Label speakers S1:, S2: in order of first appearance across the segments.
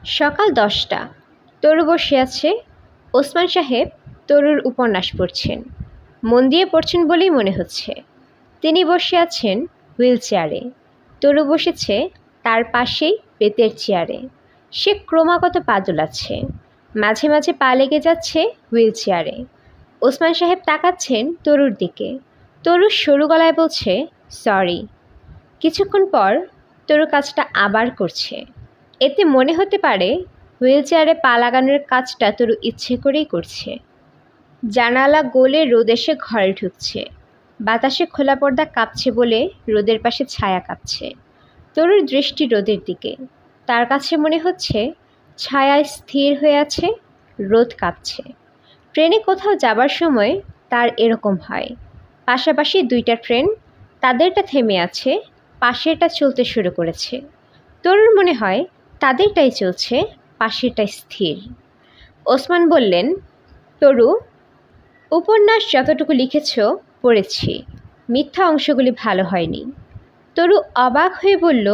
S1: সকাল 10টা। তরু বসে আছে। ওসমান সাহেব তরুর উপন্যাস পড়ছেন। মন দিয়ে পড়ছেন বলেই মনে হচ্ছে। তিনি বসে আছেন হুইল চেয়ারে। তরু বসেছে তার পাশেই বেতের চেয়ারে। সে ক্রমাগত পা দোলাচ্ছে। মাঝে মাঝে পা লেগে যাচ্ছে হুইল চেয়ারে। ওসমান সাহেব তাকাচ্ছেন তরুর দিকে। তরু সরু গলায় বলছে, সরি। কিছুক্ষণ পর তরু কাজটা আবার করছে। এতে মনে হতে পারে হুইল চেয়ারে পা লাগানোর কাজটা তরু ইচ্ছে করেই করছে। জানালা গলে রোদ এসে ঘরে ঢুকছে। বাতাসে খোলা পর্দা কাঁপছে বলে রোদের পাশে ছায়া কাঁপছে। তরুর দৃষ্টি রোদের দিকে। তার কাছে মনে হচ্ছে ছায়ায় স্থির হয়ে আছে, রোদ কাঁপছে। ট্রেনে কোথাও যাবার সময় তার এরকম হয়। পাশাপাশি দুইটা ট্রেন, তাদেরটা থেমে আছে, পাশেরটা চলতে শুরু করেছে। তরুর মনে হয় তাদেরটাই চলছে, পাশেরটাই স্থির। ওসমান বললেন, তরু, উপন্যাস যতটুকু লিখেছ পড়েছি, মিথ্যা অংশগুলি ভালো হয়নি। তরু অবাক হয়ে বলল,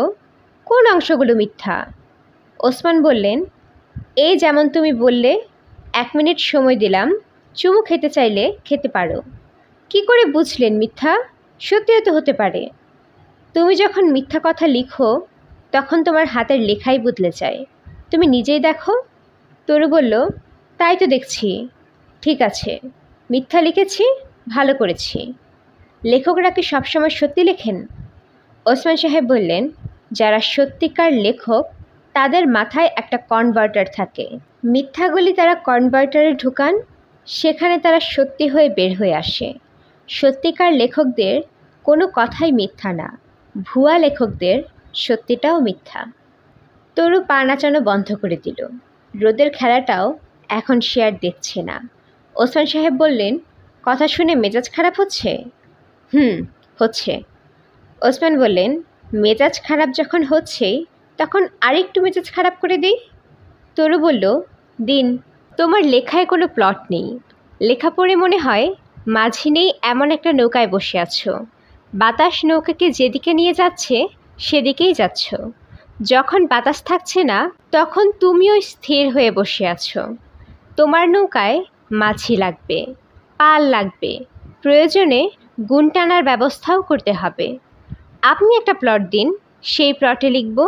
S1: কোন অংশগুলো মিথ্যা? ওসমান বললেন, এই যেমন তুমি বললে 1 মিনিট সময় দিলাম, চুমু খেতে চাইলে খেতে পারো। কি করে বুঝলেন মিথ্যা? সত্যিও তো হতে পারে। তুমি যখন মিথ্যা কথা লিখো তখন তোমার হাতের লেখাই বদলে যায়। তুমি নিজেই দেখো। তরু বলল, তাই তো দেখছি। ঠিক আছে, মিথ্যা লিখেছি, ভালো করেছি। লেখকরা কি সবসময় সত্যি লেখেন? ওসমান সাহেব বললেন, যারা সত্যিকার লেখক তাদের মাথায় একটা কনভার্টার থাকে। মিথ্যাগুলি তারা কনভার্টারে ঢুকান, সেখানে তারা সত্যি হয়ে বের হয়ে আসে। সত্যিকার লেখকদের কোনো কথাই মিথ্যা না, ভুয়া লেখকদের সত্যিটাও মিথ্যা। তরু পা নাচানো বন্ধ করে দিল। রোদের খেলাটাও এখন সে আর দেখছে না। ওসমান সাহেব বললেন, কথা শুনে মেজাজ খারাপ হচ্ছে? হচ্ছে। ওসমান বললেন, মেজাজ খারাপ যখন হচ্ছেই তখন আরেকটু মেজাজ খারাপ করে দিই। তরু বলল, দিন। তোমার লেখায় কোনো প্লট নেই। লেখা পড়ে মনে হয় মাঝি নেই এমন একটা নৌকায় বসে আছো। বাতাস নৌকাকে যেদিকে নিয়ে যাচ্ছে সেদিকেই যাচ্ছ। যখন বাতাস থাকছে না তখন তুমিও স্থির হয়ে বসে আছো। তোমার নৌকায় মাঝি লাগবে, পাল লাগবে, প্রয়োজনে গুণ টানার ব্যবস্থাও করতে হবে। আপনি একটা প্লট দিন, সেই প্লটে লিখব।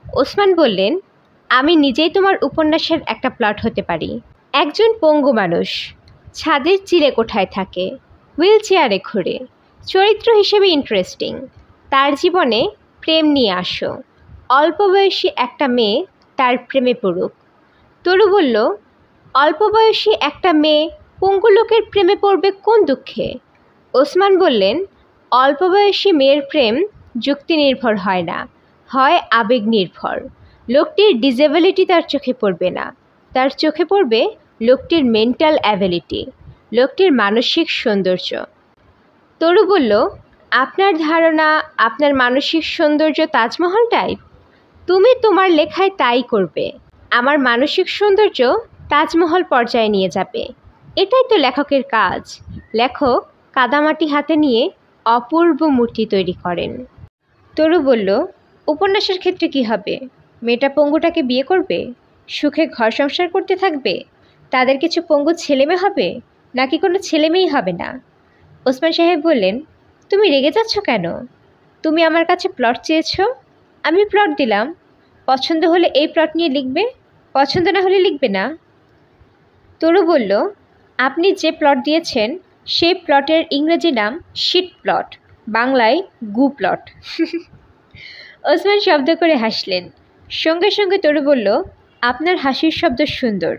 S1: ওসমান বললেন, আমি নিজেই তোমার উপন্যাসের একটা প্লট হতে পারি। একজন পঙ্গু মানুষ ছাদের চিলে কোঠায় থাকে, হুইল চেয়ারে ঘোরে, চরিত্র হিসেবে ইন্টারেস্টিং। তার জীবনে প্রেম নিয়ে আসো। অল্প বয়সী একটা মেয়ে তার প্রেমে পড়ুক। তরু বলল, অল্প বয়সী একটা মেয়ে পঙ্গু লোকের প্রেমে পড়বে কোন দুঃখে? ওসমান বললেন, অল্প বয়সী মেয়ের প্রেম যুক্তি নির্ভর হয় না, হয় আবেগ নির্ভর। লোকটির ডিসেবিলিটি তার চোখে পড়বে না, তার চোখে পড়বে লোকটির মেন্টাল অ্যাবিলিটি, লোকটির মানসিক সৌন্দর্য। তরু বলল, আপনার ধারণা আপনার মানসিক সৌন্দর্য তাজমহল টাইপ? তুমি তোমার লেখায় তাই করবে। আমার মানসিক সৌন্দর্য তাজমহল পর্যায়ে নিয়ে যাবে। এটাই তো লেখকের কাজ। লেখক কাদামাটি হাতে নিয়ে অপূর্ব মূর্তি তৈরি করেন। তরু বলল, উপন্যাসের ক্ষেত্রে কি হবে? মেয়েটা পঙ্গুটাকে বিয়ে করবে, সুখে ঘর সংসার করতে থাকবে, তাদের কিছু পঙ্গু ছেলেমেয়ে হবে, নাকি কোনো ছেলেমেয়েই হবে না? ওসমান সাহেব বললেন, তুমি রেগে যাচ্ছ কেন? তুমি আমার কাছে প্লট চেয়েছ, আমি প্লট দিলাম। পছন্দ হলে এই প্লট নিয়ে লিখবে, পছন্দ না হলে লিখবে না। তরু বলল, আপনি যে প্লট দিয়েছেন সেই প্লটের ইংরেজি নাম শিট প্লট, বাংলায় গু প্লট। ওসমান শব্দ করে হাসলেন। সঙ্গে সঙ্গে তরু বলল, আপনার হাসির শব্দ সুন্দর,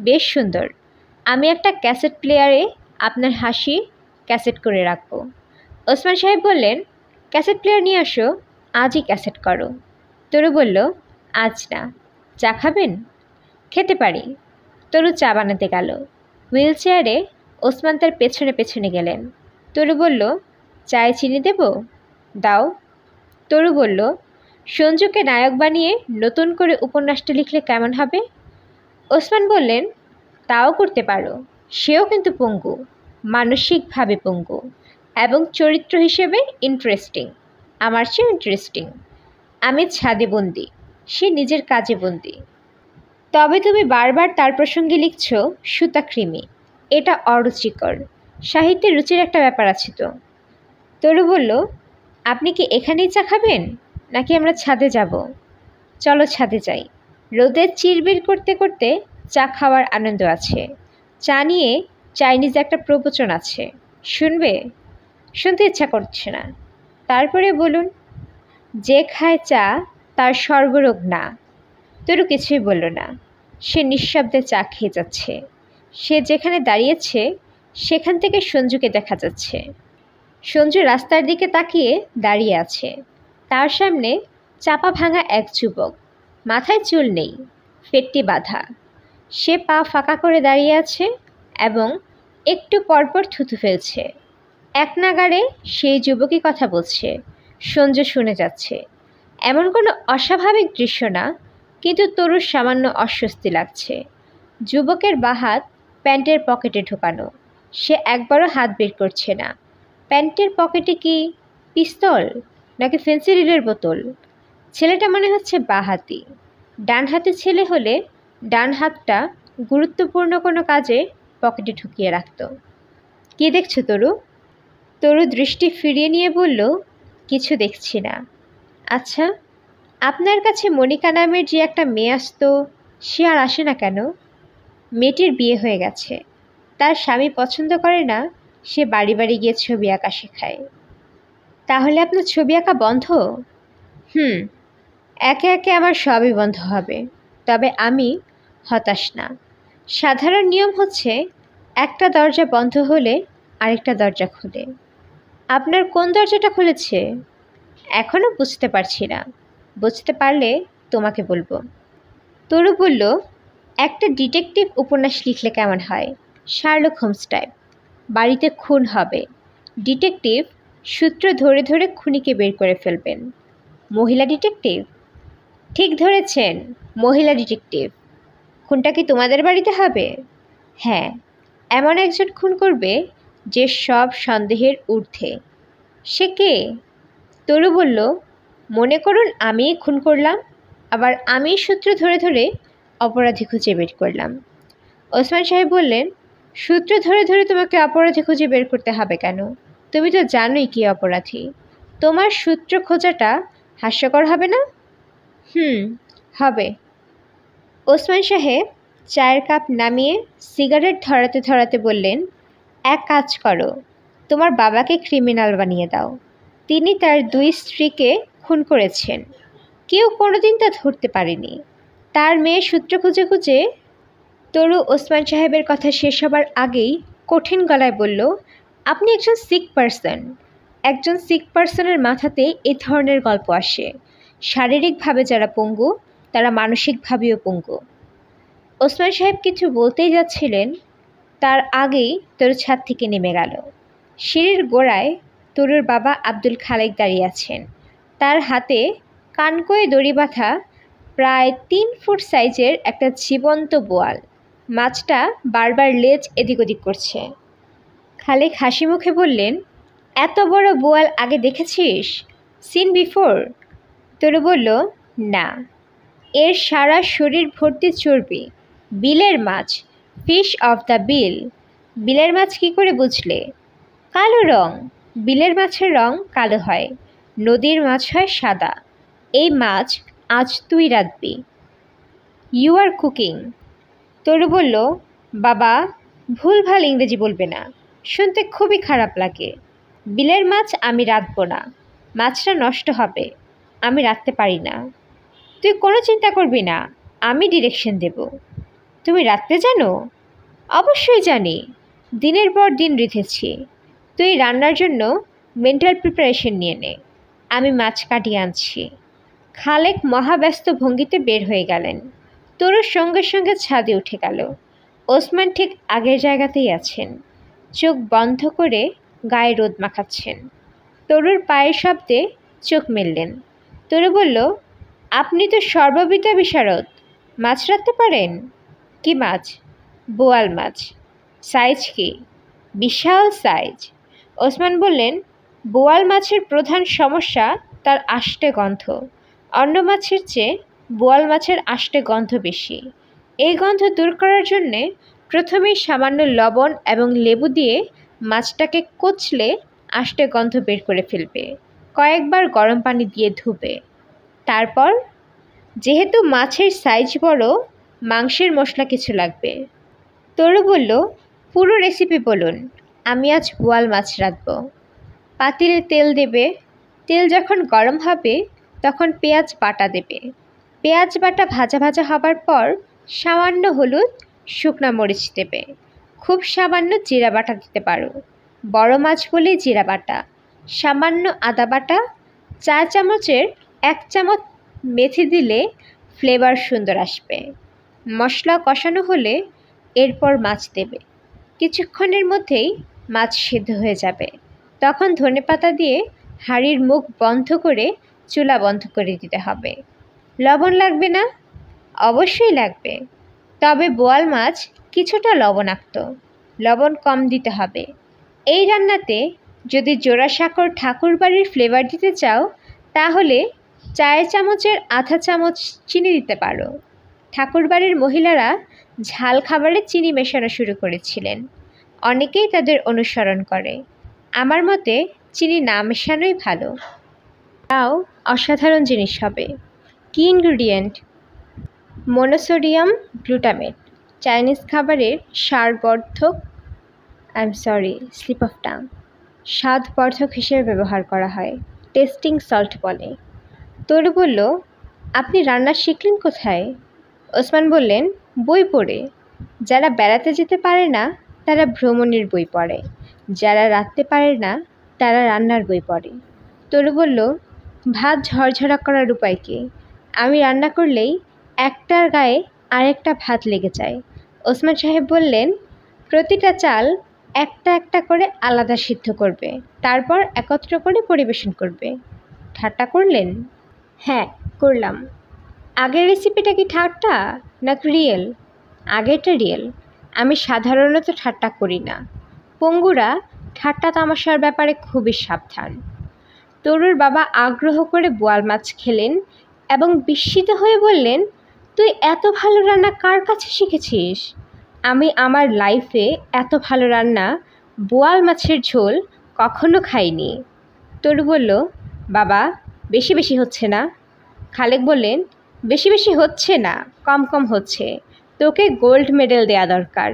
S1: বেশ সুন্দর। আমি একটা ক্যাসেট প্লেয়ারে আপনার হাসি ক্যাসেট করে রাখব। ওসমান সাহেব বললেন, ক্যাসেট প্লেয়ার নিয়ে আসো, আজই ক্যাসেট করো। তরু বলল, আজ না। চা খাবেন? খেতে পারি। তরু চা বানাতে গেল। হুইল চেয়ারে ওসমান তার পেছনে পেছনে গেলেন। তরু বলল, চায়ে চিনি দেব? দাও। তরু বলল, সঞ্জুকে নায়ক বানিয়ে নতুন করে উপন্যাসটা লিখলে কেমন হবে? ওসমান বললেন, তাও করতে পারো। সেও কিন্তু পঙ্গু, মানসিকভাবে পঙ্গু, এবং চরিত্র হিসেবে ইন্টারেস্টিং, আমার চেয়ে ইন্টারেস্টিং। আমি ছাদে বন্দি, সে নিজের কাজে বন্দি। তবে তুমি বারবার তার প্রসঙ্গে লিখছ সুতাকৃমি। এটা অরুচিকর। সাহিত্যের রুচির একটা ব্যাপার আছে তো। তরু বলল, আপনি কি এখানেই চা খাবেন, নাকি আমরা ছাদে যাব? চলো ছাদে যাই। রোদে চিরবির করতে করতে চা খাওয়ার আনন্দ আছে। চা নিয়ে চাইনিজ একটা প্রবচন আছে, শুনবে? শুনতে ইচ্ছা করছে না। তারপরে বলুন, যে খায় চা তার সর্বরোগ না। তরু কিছুই বলল না। সে নিঃশব্দে চা খেয়ে যাচ্ছে। সে যেখানে দাঁড়িয়েছে সেখান থেকে সঞ্জুকে দেখা যাচ্ছে। সঞ্জু রাস্তার দিকে তাকিয়ে দাঁড়িয়ে আছে। তার সামনে চাপা ভাঙা এক যুবক। মাথায় চুল নেই, পেটটি বাঁধা। সে পা ফাঁকা করে দাঁড়িয়ে আছে এবং একটু পরপর থুতু ফেলছে। এক নাগাড়ে সেই যুবকই কথা বলছে। সঞ্জু শুনে যাচ্ছে। এমন কোনো অস্বাভাবিক দৃশ্য না, কিন্তু তরুর সামান্য অস্বস্তি লাগছে। যুবকের বাঁ হাত প্যান্টের পকেটে ঢোকানো। সে একবারও হাত বের করছে না। প্যান্টের পকেটে কি পিস্তল নাকি ফেন্সিডিলের বোতল? ছেলেটা মনে হচ্ছে বাঁহাতি। ডান হাতে ছেলে হলে ডান হাতটা গুরুত্বপূর্ণ কোনো কাজে পকেটে ঢুকিয়ে রাখত। কি দেখছো তরু? তরু দৃষ্টি ফিরিয়ে নিয়ে বলল, কিছু দেখছি না। আচ্ছা, আপনার কাছে মনিকা নামের যে একটা মেয়ে আসতো, সে আর আসে না কেন? মেয়েটির বিয়ে হয়ে গেছে। তার স্বামী পছন্দ করে না সে বাড়ি বাড়ি গিয়ে ছবি আঁকা শেখায়। তাহলে আপনার ছবি আঁকা বন্ধ? একে একে আমার সবই বন্ধ হবে। তবে আমি হতাশ না। সাধারণ নিয়ম হচ্ছে একটা দরজা বন্ধ হলে আরেকটা দরজা খোলে। আপনার কোন দরজাটা খুলেছে? এখনও বুঝতে পারছি না। বুঝতে পারলে তোমাকে বলবো। তরু বলল, একটা ডিটেকটিভ উপন্যাস লিখলে কেমন হয়? Sherlock Holmes type. বাড়িতে খুন হবে, ডিটেকটিভ সূত্র ধরে ধরে খুনিকে বের করে ফেলবেন। মহিলা ডিটেকটিভ? ঠিক ধরেছেন, মহিলা ডিটেকটিভ। খুনটা কি তোমাদের বাড়িতে হবে? হ্যাঁ, এমন একজন খুন করবে যে সব সন্দেহের ঊর্ধ্বে। সে কে? তরু বলল, মনে করুন আমিই খুন করলাম, আবার আমিই সূত্র ধরে ধরে অপরাধী খুঁজে বের করলাম। ওসমান সাহেব বললেন, সূত্র ধরে ধরে তোমাকে অপরাধী খুঁজে বের করতে হবে কেন? তুমি তো জানোই কি অপরাধী। তোমার সূত্র খোঁজাটা হাস্যকর হবে না? হবে। ওসমান সাহেব চায়ের কাপ নামিয়ে সিগারেট ধরাতে ধরাতে বললেন, এক কাজ করো, তোমার বাবাকে ক্রিমিনাল বানিয়ে দাও। তিনি তার 2 স্ত্রীকে খুন করেছেন। কেউ কোনোদিন তা ধরতে পারেনি। তার মেয়ে সূত্র খুঁজে খুঁজে। তরু ওসমান সাহেবের কথা শেষ হবার আগেই কঠিন গলায় বলল, আপনি একজন সিক পারসন। একজন সিক পারসনের মাথাতে এ ধরনের গল্প আসে। শারীরিকভাবে যারা পঙ্গু তারা মানসিকভাবেও পঙ্গু। ওসমান সাহেব কিছু বলতেই যাচ্ছিলেন, তার আগেই তরু ছাদ থেকে নেমে গেল। সিঁড়ির গোড়ায় তরুর বাবা আব্দুল খালেক দাঁড়িয়ে আছেন। তার হাতে কানকোয়ে দড়ি বাঁধা প্রায় 3 ফুট সাইজের একটা জীবন্ত বোয়াল। মাছটা বারবার লেজ এদিক ওদিক করছে। খালেক হাসি মুখে বললেন, এত বড় বোয়াল আগে দেখেছিস? Seen before? তরু বলল, না। এর সারা শরীর ভর্তি চর্বি। বিলের মাছ, ফিশ অফ দ্য বিল। বিলের মাছ কি করে বুঝলে? কালো রং। বিলের মাছের রং কালো হয়, নদীর মাছ হয় সাদা। এই মাছ আজ তুই রাঁধবি। You R cooking. তরু বলল, বাবা ভুলভাল ইংরেজি বলবে না, শুনতে খুবই খারাপ লাগে। বিলের মাছ আমি রাঁধব না, মাছটা নষ্ট হবে। আমি রাঁধতে পারি না। তুই কোনো চিন্তা করবি না, আমি ডিরেকশন দেব। তুমি রাঁধতে জানো? অবশ্যই জানি, দিনের পর দিন রেঁধেছি। তুই রান্নার জন্য মেন্টাল প্রিপারেশন নিয়ে নে, আমি মাছ কাটিয়ে আনছি। খালেক মহাব্যস্ত ভঙ্গিতে বের হয়ে গেলেন। তরুর সঙ্গে সঙ্গে ছাদে উঠে গেল। ওসমান ঠিক আগের জায়গাতেই আছেন, চোখ বন্ধ করে গায়ে রোদ মাখাচ্ছেন। তরুর পায়ের শব্দে চোখ মেললেন। তরু বলল, আপনি তো সর্ববিদ্যা বিশারদ, মাছ রাঁধতে পারেন? কি মাছ? বোয়াল মাছ। সাইজ কি? বিশাল সাইজ। ওসমান বললেন, বোয়াল মাছের প্রধান সমস্যা তার আষ্টে গন্ধ। অন্য মাছের চেয়ে বোয়াল মাছের আষ্টে গন্ধ বেশি। এই গন্ধ দূর করার জন্যে প্রথমেই সামান্য লবণ এবং লেবু দিয়ে মাছটাকে কচলে আষ্টে গন্ধ বের করে ফেলবে। কয়েকবার গরম পানি দিয়ে ধুবে। তারপর যেহেতু মাছের সাইজ বড়, মাংসের মশলা কিছু লাগবে। তরু বলল, পুরো রেসিপি বলুন, আমি আজ বোয়াল মাছ রাঁধব। পাতিলে তেল দেবে। তেল যখন গরম হবে তখন পেঁয়াজ বাটা দেবে। পেঁয়াজ বাটা ভাজা ভাজা হবার পর সামান্য হলুদ, শুকনা মরিচ দেবে। খুব সামান্য জিরা বাটা দিতে পারো, বড় মাছ বলেই জিরা বাটা। সামান্য আদা বাটা, 4 চামচের 1 চামচ মেথি দিলে ফ্লেভার সুন্দর আসবে। মশলা কষানো হলে এরপর মাছ দেবে। কিছুক্ষণের মধ্যেই মাছ সিদ্ধ হয়ে যাবে। তখন ধনেপাতা দিয়ে হাঁড়ির মুখ বন্ধ করে চুলা বন্ধ করে দিতে হবে। লবণ লাগবে না? অবশ্যই লাগবে, তবে বোয়াল মাছ কিছুটা লবণাক্ত, লবণ কম দিতে হবে। এই রান্নাতে যদি জোড়াসাঁকোর ঠাকুরবাড়ির ফ্লেভার দিতে চাও তাহলে 4 চামচের আধা চামচ চিনি দিতে পারো। ঠাকুরবাড়ির মহিলারা ঝাল খাবারে চিনি মেশানো শুরু করেছিলেন। অনেকেই তাদের অনুসরণ করে। আমার মতে চিনি না মেশানোই ভালো। তাও অসাধারণ জিনিস হবে। কী ইনগ্রিডিয়েন্ট? মনোসোডিয়াম গ্লুটামেট, চাইনিজ খাবারের স্লিপ অফ টাং, স্বাদবর্ধক হিসেবে ব্যবহার করা হয়। টেস্টিং সল্ট বলে। তরু বলল, আপনি রান্না শিখলেন কোথায়? ওসমান বললেন, বই পড়ে। যারা বেড়াতে যেতে পারে না তারা ভ্রমণের বই পড়ে, যারা রাঁধতে পারে না তারা রান্নার বই পড়ে। তরু বলল, ভাত ঝরঝরা করার উপায় কি? আমি রান্না করলেই একটার গায়ে আরেকটা ভাত লেগে যায়। ওসমান সাহেব বললেন, প্রতিটা চাল একটা একটা করে আলাদা সিদ্ধ করবে, তারপর একত্র করে পরিবেশন করবে। ঠাট্টা করলেন? হ্যাঁ, করলাম। আগের রেসিপিটা কি ঠাট্টা নাকি রিয়েল? আগেরটা রিয়েল। আমি সাধারণত ঠাট্টা করি না। পঙ্গুরা ঠাট্টা তামাশার ব্যাপারে খুবই সাবধান। তরুর বাবা আগ্রহ করে বোয়াল মাছ খেলেন এবং বিস্মিত হয়ে বললেন, তুই এত ভালো রান্না কার কাছে শিখেছিস? আমি আমার লাইফে এত ভালো রান্না বোয়াল মাছের ঝোল কখনো খাইনি। তরু বলল, বাবা বেশি বেশি হচ্ছে না? খালেক বললেন, বেশি বেশি হচ্ছে না, কম কম হচ্ছে। তোকে গোল্ড মেডেল দেয়া দরকার,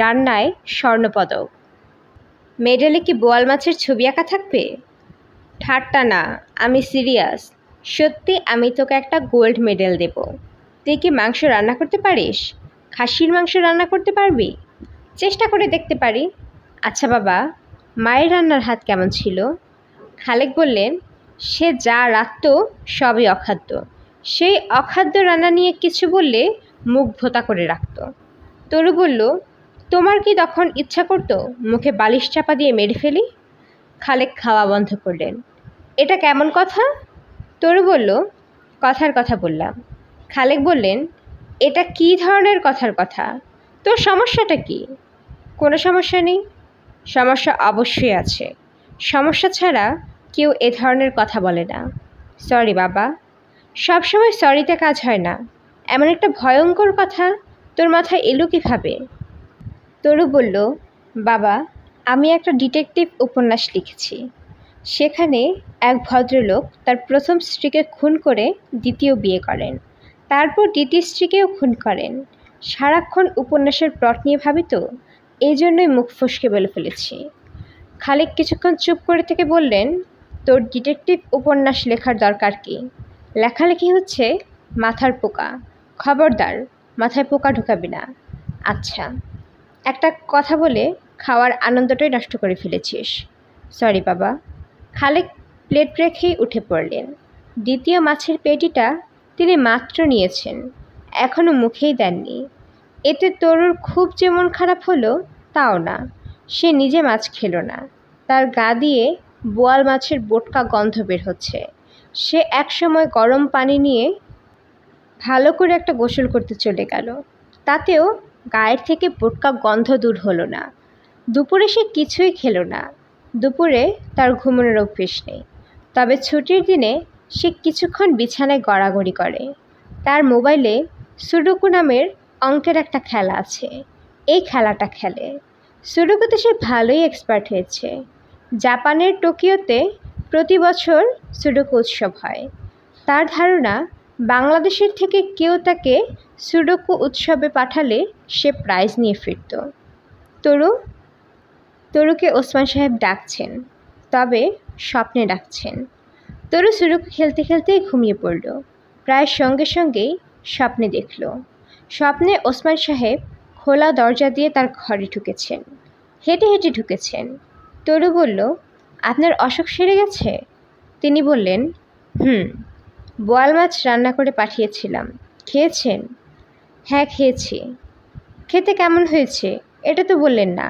S1: রান্নায় স্বর্ণপদক। মেডেলে কি বোয়াল মাছের ছবি আঁকা থাকবে? ঠাট্টা না, আমি সিরিয়াস। সত্যি আমি তোকে একটা গোল্ড মেডেল দেব। তুই কি মাংস রান্না করতে পারিস? খাসির মাংস রান্না করতে পারবি? চেষ্টা করে দেখতে পারি। আচ্ছা বাবা, মায়ের রান্নার হাত কেমন ছিল? খালেক বললেন, সে যা রাঁধত সবই অখাদ্য। সেই অখাদ্য রান্না নিয়ে কিছু বললে মুখ ভোঁতা করে রাখত। তরু বলল, তোমার কি তখন ইচ্ছা করতো মুখে বালিশ চাপা দিয়ে মেরে ফেলি? খালেক খাওয়া বন্ধ করলেন। এটা কেমন কথা? তরু বলল, কথার কথা বললাম। খালেক বললেন, এটা কী ধরনের কথার কথা? তোর সমস্যাটা কি? কোনো সমস্যা নেই। সমস্যা অবশ্যই আছে। সমস্যা ছাড়া কেউ এ ধরনের কথা বলে না। সরি বাবা। সবসময় সরিতে কাজ হয় না। এমন একটা ভয়ঙ্কর কথা তোর মাথায় এলো কীভাবে? তরু বলল, বাবা আমি একটা ডিটেকটিভ উপন্যাস লিখেছি। সেখানে এক ভদ্রলোক তার প্রথম স্ত্রীকে খুন করে দ্বিতীয় বিয়ে করেন, তারপর দ্বিতীয় স্ত্রীকেও খুন করেন। সারাক্ষণ উপন্যাসের প্লট নিয়ে ভাবি তো, এই জন্যই মুখ ফসকে বলে ফেলেছি। খালেক কিছুক্ষণ চুপ করে থেকে বললেন, তোর ডিটেকটিভ উপন্যাস লেখার দরকার কি? লেখালেখি হচ্ছে মাথার পোকা। খবরদার মাথায় পোকা ঢোকাবি না। আচ্ছা, একটা কথা বলে খাওয়ার আনন্দটাই নষ্ট করে ফেলেছিস। সরি বাবা। খালেক প্লেট রেখেই উঠে পড়লেন। দ্বিতীয় মাছের পেটিটা তিনি মাত্র নিয়েছেন, এখনও মুখেই দেননি। এতে তরুর খুব যে মন খারাপ হলো তাও না। সে নিজে মাছ খেলো না, তার গা দিয়ে বোয়াল মাছের বোটকা গন্ধ বের হচ্ছে। সে একসময় গরম পানি নিয়ে ভালো করে একটা গোসল করতে চলে গেল, তাতেও গায়ের থেকে বোটকা গন্ধ দূর হলো না। দুপুরে সে কিছুই খেলো না। দুপুরে তার ঘুমানোর অভ্যেস নেই, তবে ছুটির দিনে সে কিছুক্ষণ বিছানায় গড়াগড়ি করে। তার মোবাইলে সুডোকু নামের অঙ্কের একটা খেলা আছে, এই খেলাটা খেলে। সুডোকুতে সে ভালোই এক্সপার্ট হয়েছে। জাপানের টোকিওতে প্রতি বছর সুডোকু উৎসব হয়। তার ধারণা বাংলাদেশের থেকে কেউ তাকে সুডোকু উৎসবে পাঠালে সে প্রাইজ নিয়ে ফিরত। তরুকে ওসমান সাহেব ডাকছেন, তবে স্বপ্নে ডাকছেন। তরু সুডোকু খেলতে খেলতেই ঘুমিয়ে পড়ল। প্রায় সঙ্গে সঙ্গেই স্বপ্নে দেখল, স্বপ্নে ওসমান সাহেব খোলা দরজা দিয়ে তার ঘরে ঢুকেছেন, হেঁটে হেঁটে ঢুকেছেন। তরু বলল, আপনার অসুখ সেরে গেছে? তিনি বললেন, বোয়াল মাছ রান্না করে পাঠিয়েছিলাম, খেয়েছেন? হ্যাঁ খেয়েছি। খেতে কেমন হয়েছে এটা তো বললেন না।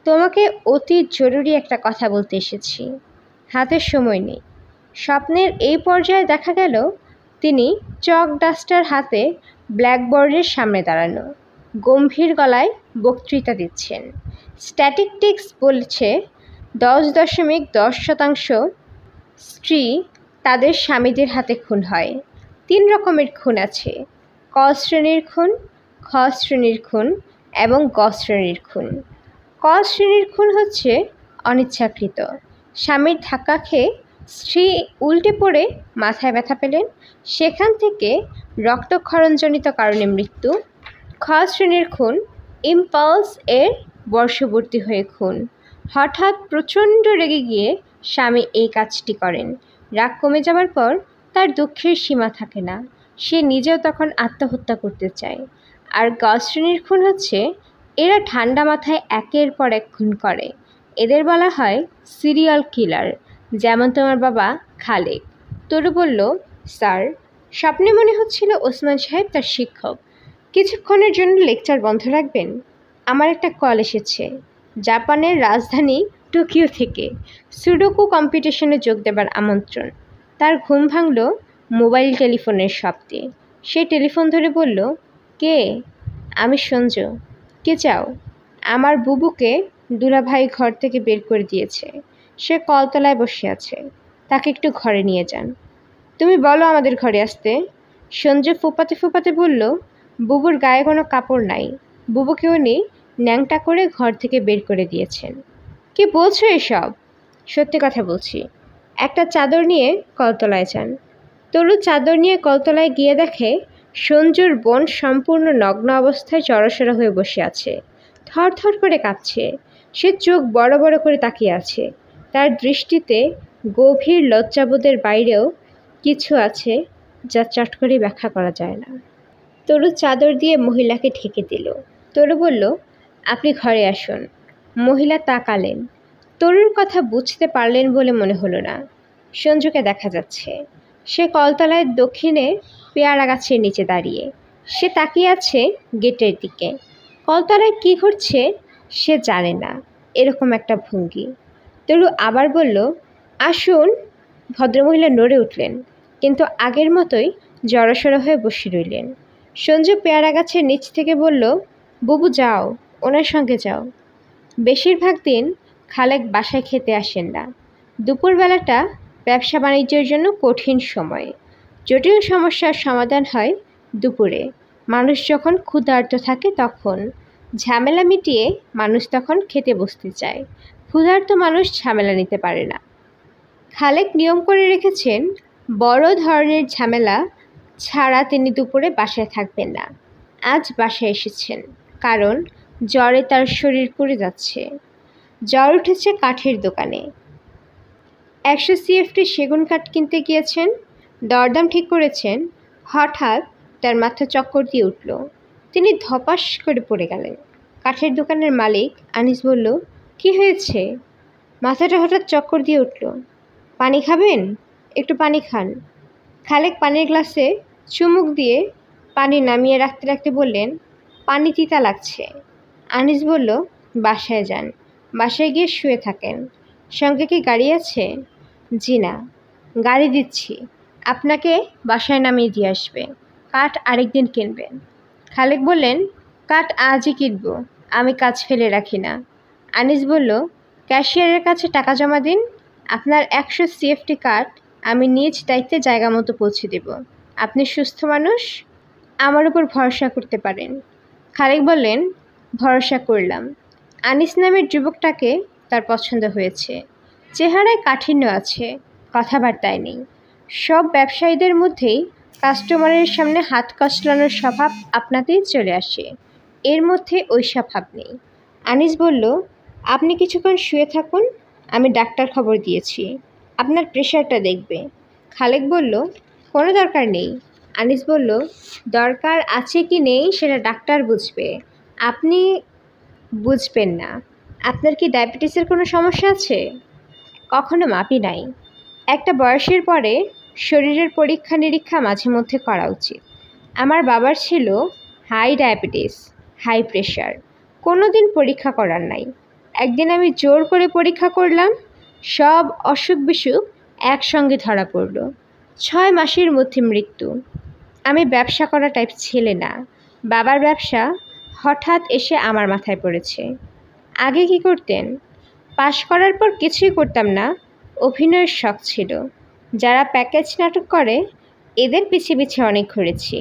S1: তোমাকে অতি জরুরি একটা কথা বলতে এসেছি, হাতের সময় নেই। স্বপ্নের এই পর্যায়ে দেখা গেল তিনি চক ডাস্টার হাতে ব্ল্যাকবোর্ডের সামনে দাঁড়ানো, গম্ভীর গলায় বক্তৃতা দিচ্ছেন। স্ট্যাটিস্টিক্স বলছে 10.10% স্ত্রী তাদের স্বামীদের হাতে খুন হয়। 3 রকমের খুন আছে, ক শ্রেণীর খুন, খ শ্রেণীর খুন এবং গ শ্রেণীর খুন। ক শ্রেণীর খুন হচ্ছে অনিচ্ছাকৃত, স্বামীর ধাক্কা খেয়ে স্ত্রী উল্টে পড়ে মাথায় ব্যথা পেলেন, সেখান থেকে রক্তক্ষরণজনিত কারণে মৃত্যু। খ শ্রেণীর খুন ইম্পালস এর বর্ষবর্তী হয়ে খুন, হঠাৎ প্রচণ্ড রেগে গিয়ে স্বামী এই কাজটি করেন। রাগ কমে যাওয়ার পর তার দুঃখের সীমা থাকে না, সে নিজেও তখন আত্মহত্যা করতে চায়। আর গ শ্রেণীর খুন হচ্ছে এরা ঠান্ডা মাথায় একের পর এক খুন করে, এদের বলা হয় সিরিয়াল কিলার, যেমন তোমার বাবা খালেক। তরু বলল, স্যার, স্বপ্নে মনে হচ্ছিল ওসমান সাহেব তার শিক্ষক। কিছুক্ষণের জন্য লেকচার বন্ধ রাখবেন? আমার একটা কল এসেছে জাপানের রাজধানী টোকিও থেকে, সুডোকু কম্পিটিশনে যোগ দেবার আমন্ত্রণ। তার ঘুম ভাঙল মোবাইল টেলিফোনের শব্দে। সে টেলিফোন ধরে বলল, কে? আমি সঞ্জু। কে চাও? আমার বুবুকে দুলাভাই ঘর থেকে বের করে দিয়েছে, সে কলতলায় বসে আছে, তাকে একটু ঘরে নিয়ে যান। তুমি বলো আমাদের ঘরে আসতে। সঞ্জু ফুপাতে ফুপাতে বলল, বুবুর গায়ে কোনো কাপড় নাই, বুবুকে উনি ন্যাংটা করে ঘর থেকে বের করে দিয়েছেন। কি বলছো এসব? সত্যি কথা বলছি। একটা চাদর নিয়ে কলতলায় যান। তরু চাদর নিয়ে কলতলায় গিয়ে দেখে সঞ্জুর বোন সম্পূর্ণ নগ্ন অবস্থায় জড়সড় হয়ে বসে আছে, থরথর করে কাঁপছে। সে চোখ বড় বড় করে তাকিয়ে আছে। তার দৃষ্টিতে গভীর লজ্জাবোধের বাইরেও কিছু আছে যা চট করে ব্যাখ্যা করা যায় না। তরু চাদর দিয়ে মহিলাকে ঢেকে দিল। তরু বলল, আপনি ঘরে আসুন। মহিলা তাকালেন। তরুর কথা বুঝতে পারলেন বলে মনে হলো না। সঞ্জুকে দেখা যাচ্ছে, সে কলতলায় দক্ষিণে পেয়ারা গাছের নিচে দাঁড়িয়ে। সে তাকিয়ে আছে গেটের দিকে। কলতলায় কী ঘটছে সে জানে না, এরকম একটা ভঙ্গি। তরু আবার বলল, আসুন। ভদ্রমহিলা নড়ে উঠলেন, কিন্তু আগের মতোই জড়সড় হয়ে বসে রইলেন। সঞ্জু পেয়ারা গাছের নিচ থেকে বলল, বুবু যাও, ওনার সঙ্গে যাও। বেশিরভাগ দিন খালেক বাসায় খেতে আসেন না। দুপুরবেলাটা ব্যবসা বাণিজ্যের জন্য কঠিন সময়। জটিল সমস্যার সমাধান হয় দুপুরে। মানুষ যখন ক্ষুধার্ত থাকে তখন। ঝামেলা মিটিয়ে মানুষ তখন খেতে বসতে চায়। ক্ষুধার্ত মানুষ ঝামেলা নিতে পারে না। খালেক নিয়ম করে রেখেছেন, বড় ধরনের ঝামেলা ছাড়া তিনি দুপুরে বাসায় থাকবেন না। আজ বাসায় এসেছেন, কারণ জ্বরে তার শরীর পুড়ে যাচ্ছে। জ্বর উঠেছে কাঠের দোকানে। 100 CFT সেগুন কাঠ কিনতে গিয়েছেন, দরদাম ঠিক করেছেন। হঠাৎ তার মাথা চক্কর দিয়ে উঠল, তিনি ধপাস করে পড়ে গেলেন। কাঠের দোকানের মালিক আনিস বলল, কি হয়েছে? মাথাটা হঠাৎ চক্কর দিয়ে উঠল। পানি খাবেন? একটু পানি খান। খালেক পানির গ্লাসে চুমুক দিয়ে পানি নামিয়ে রাখতে রাখতে বললেন, পানি তিতা লাগছে। আনিস বলল, বাসায় যান, বাসায় গিয়ে শুয়ে থাকেন। সঙ্গে কি গাড়ি আছে? জি না। গাড়ি দিচ্ছি, আপনাকে বাসায় নামিয়ে দিয়ে আসবে। কাঠ আরেকদিন কিনবেন। খালেক বললেন, কাঠ আজই কিনব, আমি কাজ ফেলে রাখি না। আনিস বলল, ক্যাশিয়ারের কাছে টাকা জমা দিন, আপনার 100 CFT কাঠ আমি নিজ দায়িত্বে জায়গা মতো পৌঁছে দেব। আপনি সুস্থ মানুষ, আমার উপর ভরসা করতে পারেন। খালেক বললেন, ভরসা করলাম। আনিস নামের যুবকটাকে তার পছন্দ হয়েছে। চেহারায় কাঠিন্য আছে, কথাবার্তায় নেই। সব ব্যবসায়ীদের মধ্যেই কাস্টমারের সামনে হাত কচলানোর স্বভাব আপনাতেই চলে আসে, এর মধ্যে ওই স্বভাব নেই। আনিস বলল, আপনি কিছুক্ষণ শুয়ে থাকুন, আমি ডাক্তার খবর দিয়েছি, আপনার প্রেশারটা দেখবে। খালেক বলল, কোনো দরকার নেই। আনিস বলল, দরকার আছে কি নেই সেটা ডাক্তার বুঝবে, আপনি বুঝবেন না। আপনার কি ডায়াবেটিসের কোনো সমস্যা আছে? কখনো মাপি নাই। একটা বয়সের পরে শরীরের পরীক্ষা নিরীক্ষা মাঝে মধ্যে করা উচিত। আমার বাবার ছিল হাই ডায়াবেটিস, হাই প্রেশার, কোনো দিন পরীক্ষা করার নাই। একদিন আমি জোর করে পরীক্ষা করলাম, সব অসুখ বিসুখ একসঙ্গে ধরা পড়ল। 6 মাসের মধ্যে মৃত্যু। আমি ব্যবসা করা টাইপ ছেলে না, বাবার ব্যবসা হঠাৎ এসে আমার মাথায় পড়েছে। আগে কি করতেন? পাশ করার পর কিছুই করতাম না, অভিনয়ের শখ ছিল। যারা প্যাকেজ নাটক করে এদের পিছে পিছে অনেক ঘুরেছি,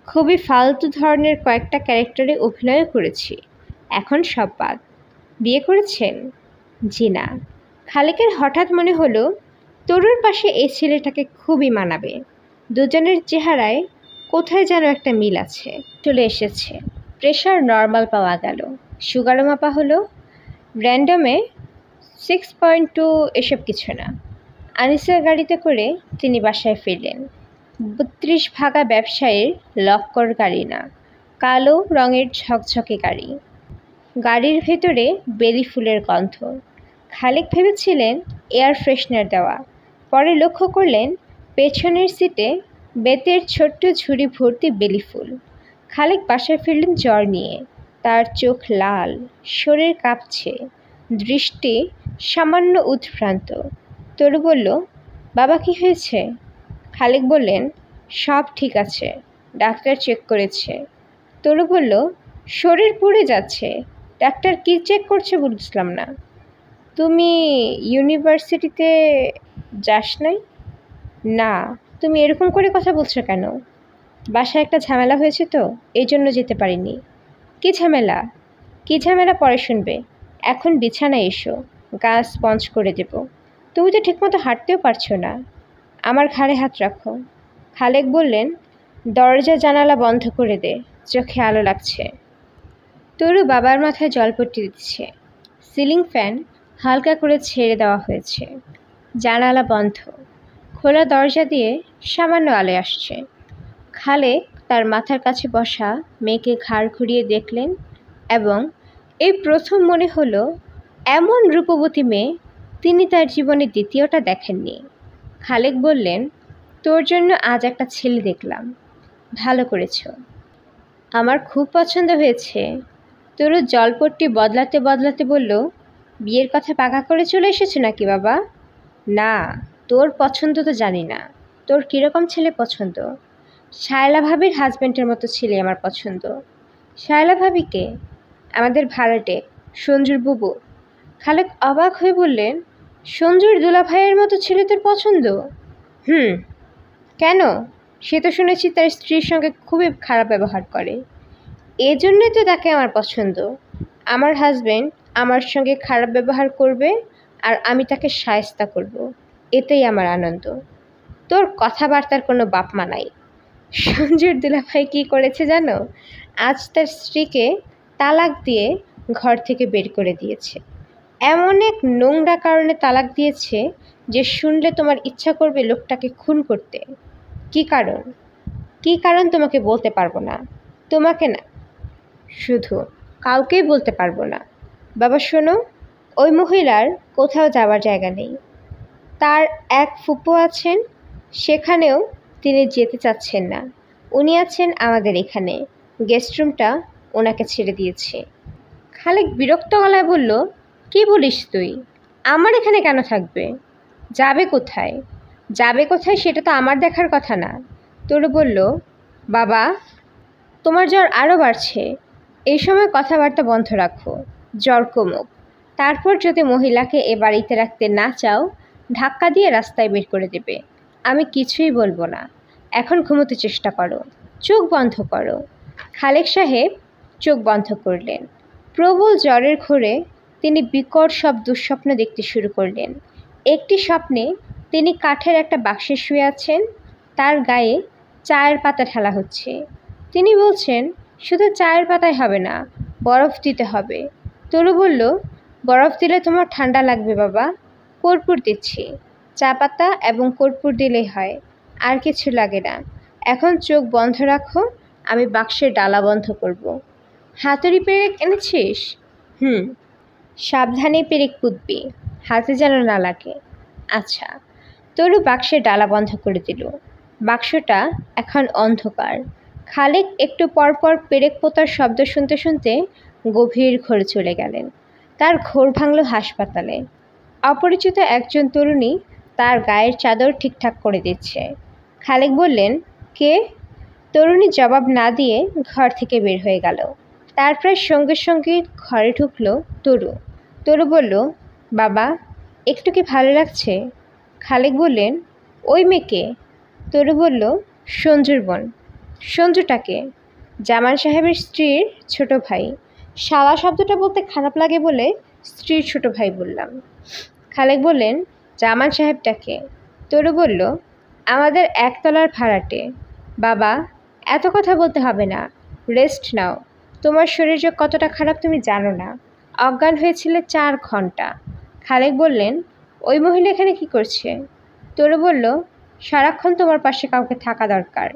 S1: খুবই ফালতু ধরনের কয়েকটা ক্যারেক্টারে অভিনয়ও করেছি। এখন সব বাদ। বিয়ে করেছেন? জি না। খালেকের হঠাৎ মনে হলো তরুর পাশে এই ছেলেটাকে খুবই মানাবে। দুজনের চেহারায় কোথায় যেন একটা মিল আছে। চলে এসেছে। প্রেশার নর্মাল পাওয়া গেল, সুগারও মাপা হলো, র্যান্ডমে 6.2, এসব কিছু না। আনিসের গাড়িতে করে তিনি বাসায় ফিরলেন। 32 ভাগা ব্যবসায়ীর লক্কর গাড়ি না, কালো রঙের ঝকঝকে গাড়ি। গাড়ির ভেতরে বেলি ফুলের গন্ধ। খালেক ভেবেছিলেন এয়ার ফ্রেশনার দেওয়া, পরে লক্ষ্য করলেন পেছনের সিটে বেতের ছোট্ট ঝুড়ি ভর্তি বেলি ফুল। খালেক বাসায় ফিরলেন জ্বর নিয়ে, তার চোখ লাল, শরীর কাঁপছে, দৃষ্টি সামান্য উদ্ভ্রান্ত। তরু বলল, বাবা কি হয়েছে? খালেক বললেন, সব ঠিক আছে, ডাক্তার চেক করেছে। তরু বলল, শরীর পুড়ে যাচ্ছে, ডাক্তার কি চেক করছে বুঝলাম না। তুমি ইউনিভার্সিটিতে যাস নাই? না। তুমি এরকম করে কথা বলছো কেন? বাসায় একটা ঝামেলা হয়েছে তো, এই জন্য যেতে পারিনি। কি ঝামেলা? কি ঝামেলা পরে শুনবে, এখন বিছানায় এসো, গা স্পঞ্জ করে দেব। তুমি তো ঠিকমতো হাঁটতেও পারছো না। আমার ঘাড়ে হাত রাখো। খালেক বললেন, দরজা জানালা বন্ধ করে দে, চোখে আলো লাগছে। তরু বাবার মাথায় জলপট্টি দিচ্ছে। সিলিং ফ্যান হালকা করে ছেড়ে দেওয়া হয়েছে। জানালা বন্ধ, খোলা দরজা দিয়ে সামান্য আলো আসছে। খালেক তার মাথার কাছে বসা মেয়েকে ঘাড় ঘুরিয়ে দেখলেন এবং এই প্রথম মনে হলো এমন রূপবতী মেয়ে তিনি তার জীবনে দ্বিতীয়টা দেখেননি। খালেক বললেন, তোর জন্য আজ একটা ছেলে দেখলাম, ভালো করেছ। আমার খুব পছন্দ হয়েছে। তরু জলপট্টি বদলাতে বদলাতে বলল, বিয়ের কথা পাকা করে চলে এসেছে নাকি বাবা? না, তোর পছন্দ তো জানি না। তোর কীরকম ছেলে পছন্দ? শায়লা ভাবির হাজব্যান্ডের মতো ছেলে আমার পছন্দ। শায়লা ভাবিকে? আমাদের ভাড়াটে সঞ্জুর বুবু। খালেক অবাক হয়ে বললেন, সঞ্জুর দুলাভাইয়ের মতো ছেলে তোর পছন্দ? কেন? সে তো শুনেছি তার স্ত্রীর সঙ্গে খুবই খারাপ ব্যবহার করে। এজন্যই তো তাকে আমার পছন্দ। আমার হাজব্যান্ড আমার সঙ্গে খারাপ ব্যবহার করবে আর আমি তাকে শায়েস্তা করব, এতেই আমার আনন্দ। তোর কথাবার্তার কোনো বাপ মা নাই। সঞ্জুর দুলাভাই কী করেছে জানো? আজ তার স্ত্রীকে তালাক দিয়ে ঘর থেকে বের করে দিয়েছে। এমন এক নোংরা কারণে তালাক দিয়েছে যে শুনলে তোমার ইচ্ছা করবে লোকটাকে খুন করতে। কী কারণ? কী কারণ তোমাকে বলতে পারবো না। তোমাকে না শুধু, কাউকেই বলতে পারবো না। বাবা শোনো, ওই মহিলার কোথাও যাওয়ার জায়গা নেই। তার এক ফুপু আছেন, সেখানেও তিনি যেতে চাচ্ছেন না। উনি আছেন আমাদের এখানে, গেস্ট রুমটা ওনাকে ছেড়ে দিয়েছে। খালেক বিরক্ত গলায় বলল, কি বলিস তুই? আমার এখানে কেন থাকবে? যাবে কোথায়? যাবে কোথায় সেটা তো আমার দেখার কথা না। তরু বলল, বাবা, তোমার জ্বর আরও বাড়ছে, এই সময় কথাবার্তা বন্ধ রাখো, জ্বর কমুক, তারপর যদি মহিলাকে এ বাড়িতে রাখতে না চাও ধাক্কা দিয়ে রাস্তায় বের করে দেবে। আমি কিছুই বলবো না, এখন ঘুমোতে চেষ্টা করো, চোখ বন্ধ করো। খালেক সাহেব চোখ বন্ধ করলেন। প্রবল জ্বরের ঘোরে তিনি বিকট সব দুঃস্বপ্ন দেখতে শুরু করলেন। একটি স্বপ্নে তিনি কাঠের একটা বাক্সে শুয়ে আছেন, তার গায়ে চায়ের পাতা ঢালা হচ্ছে। তিনি বলছেন, শুধু চায়ের পাতায় হবে না, বরফ দিতে হবে। তরু বলল, বরফ দিলে তোমার ঠান্ডা লাগবে বাবা। কর্পূর দিচ্ছি। চা পাতা এবং কর্পূর দিলেই হয়, আর কিছু লাগে না। এখন চোখ বন্ধ রাখো, আমি বাক্সের ডালা বন্ধ করব। হাতুড়ি পেরেক এনেছিস? সাবধানে পেরেক পুঁতবি, হাতে যেন না লাগে। আচ্ছা। তরু বাক্সের ডালা বন্ধ করে দিল। বাক্সটা এখন অন্ধকার। খালেক একটু পরপর পেরেক পোতার শব্দ শুনতে শুনতে গভীর ঘোরে চলে গেলেন। তার ঘোর ভাঙল হাসপাতালে। অপরিচিত একজন তরুণী তার গায়ের চাদর ঠিকঠাক করে দিচ্ছে। খালেক বললেন, কে? তরুণী জবাব না দিয়ে ঘর থেকে বের হয়ে গেল। তার প্রায় সঙ্গে সঙ্গে ঘরে ঢুকলো তরু। তরু বলল, বাবা, একটু কি ভালো লাগছে? খালেক বললেন, ওই মেয়েকে? তরু বলল, সঞ্জুর বোন। সঞ্জুটাকে? জামান সাহেবের স্ত্রীর ছোট ভাই। শালা শব্দটা বলতে খারাপ লাগে বলে স্ত্রীর ছোট ভাই বললাম। খালেক বললেন, জামান সাহেবটাকে? তরু বলল, আমাদের একতলার ভাড়াটে। বাবা, এত কথা বলতে হবে না, রেস্ট নাও। তোমার শরীর যে কতটা খারাপ তুমি জানো না। অজ্ঞান হয়েছিলে 4 ঘন্টা। খালেক বললেন, ওই মহিলা এখানে কি করছে? তরু বলল, সারাক্ষণ তোমার পাশে কাউকে থাকা দরকার।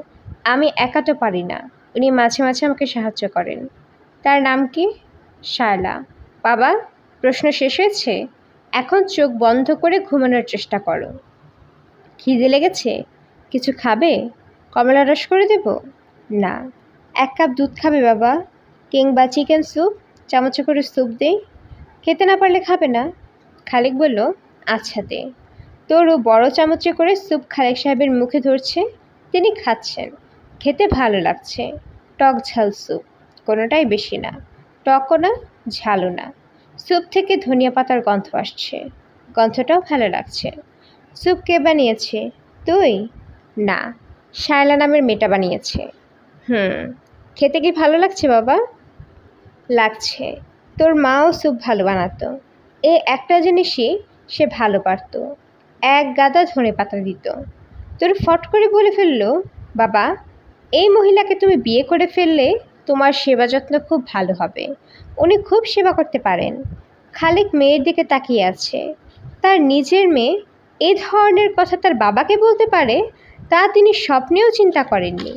S1: আমি একা তো পারি না, উনি মাঝে মাঝে আমাকে সাহায্য করেন। তার নাম কি? শায়লা। বাবা, প্রশ্ন শেষ হয়েছে? এখন চোখ বন্ধ করে ঘুমানোর চেষ্টা করো। খিদে লেগেছে? কিছু খাবে? কমলা রস করে দেব? না। 1 কাপ দুধ খাবে বাবা? কিংবা চিকেন স্যুপ? চামচে করে স্যুপ দেই। খেতে না পারলে খাবে না। খালেক বলল, আচ্ছা দে। তরু বড় চামচে করে স্যুপ খালেক সাহেবের মুখে ধরছে। তিনি খাচ্ছেন। খেতে ভালো লাগছে। টক ঝাল স্যুপ, কোনোটাই বেশি না। টকও না, ঝালও না। স্যুপ থেকে ধনিয়া পাতার গন্ধ আসছে। গন্ধটাও ভালো লাগছে। স্যুপ কে বানিয়েছে? তুই? না, শায়লা নামের মেয়েটা বানিয়েছে। খেতে কি ভালো লাগছে বাবা? লাগছে। তোর মাও স্যুপ ভালো বানাতো। এই একটা জিনিসই সে ভালো পারত, 1 গাদা ধনেপাতা দিত। তোর ফট করে বলে ফেলল, বাবা, এই মহিলাকে তুমি বিয়ে করে ফেললে তোমার সেবা যত্ন খুব ভালো হবে। উনি খুব সেবা করতে পারেন। খালেক মেয়ের দিকে তাকিয়ে আছে। তার নিজের মেয়ে এই ধরনের কথা তার বাবাকে বলতে পারে, তা তিনি স্বপ্নেও চিন্তা করেননি।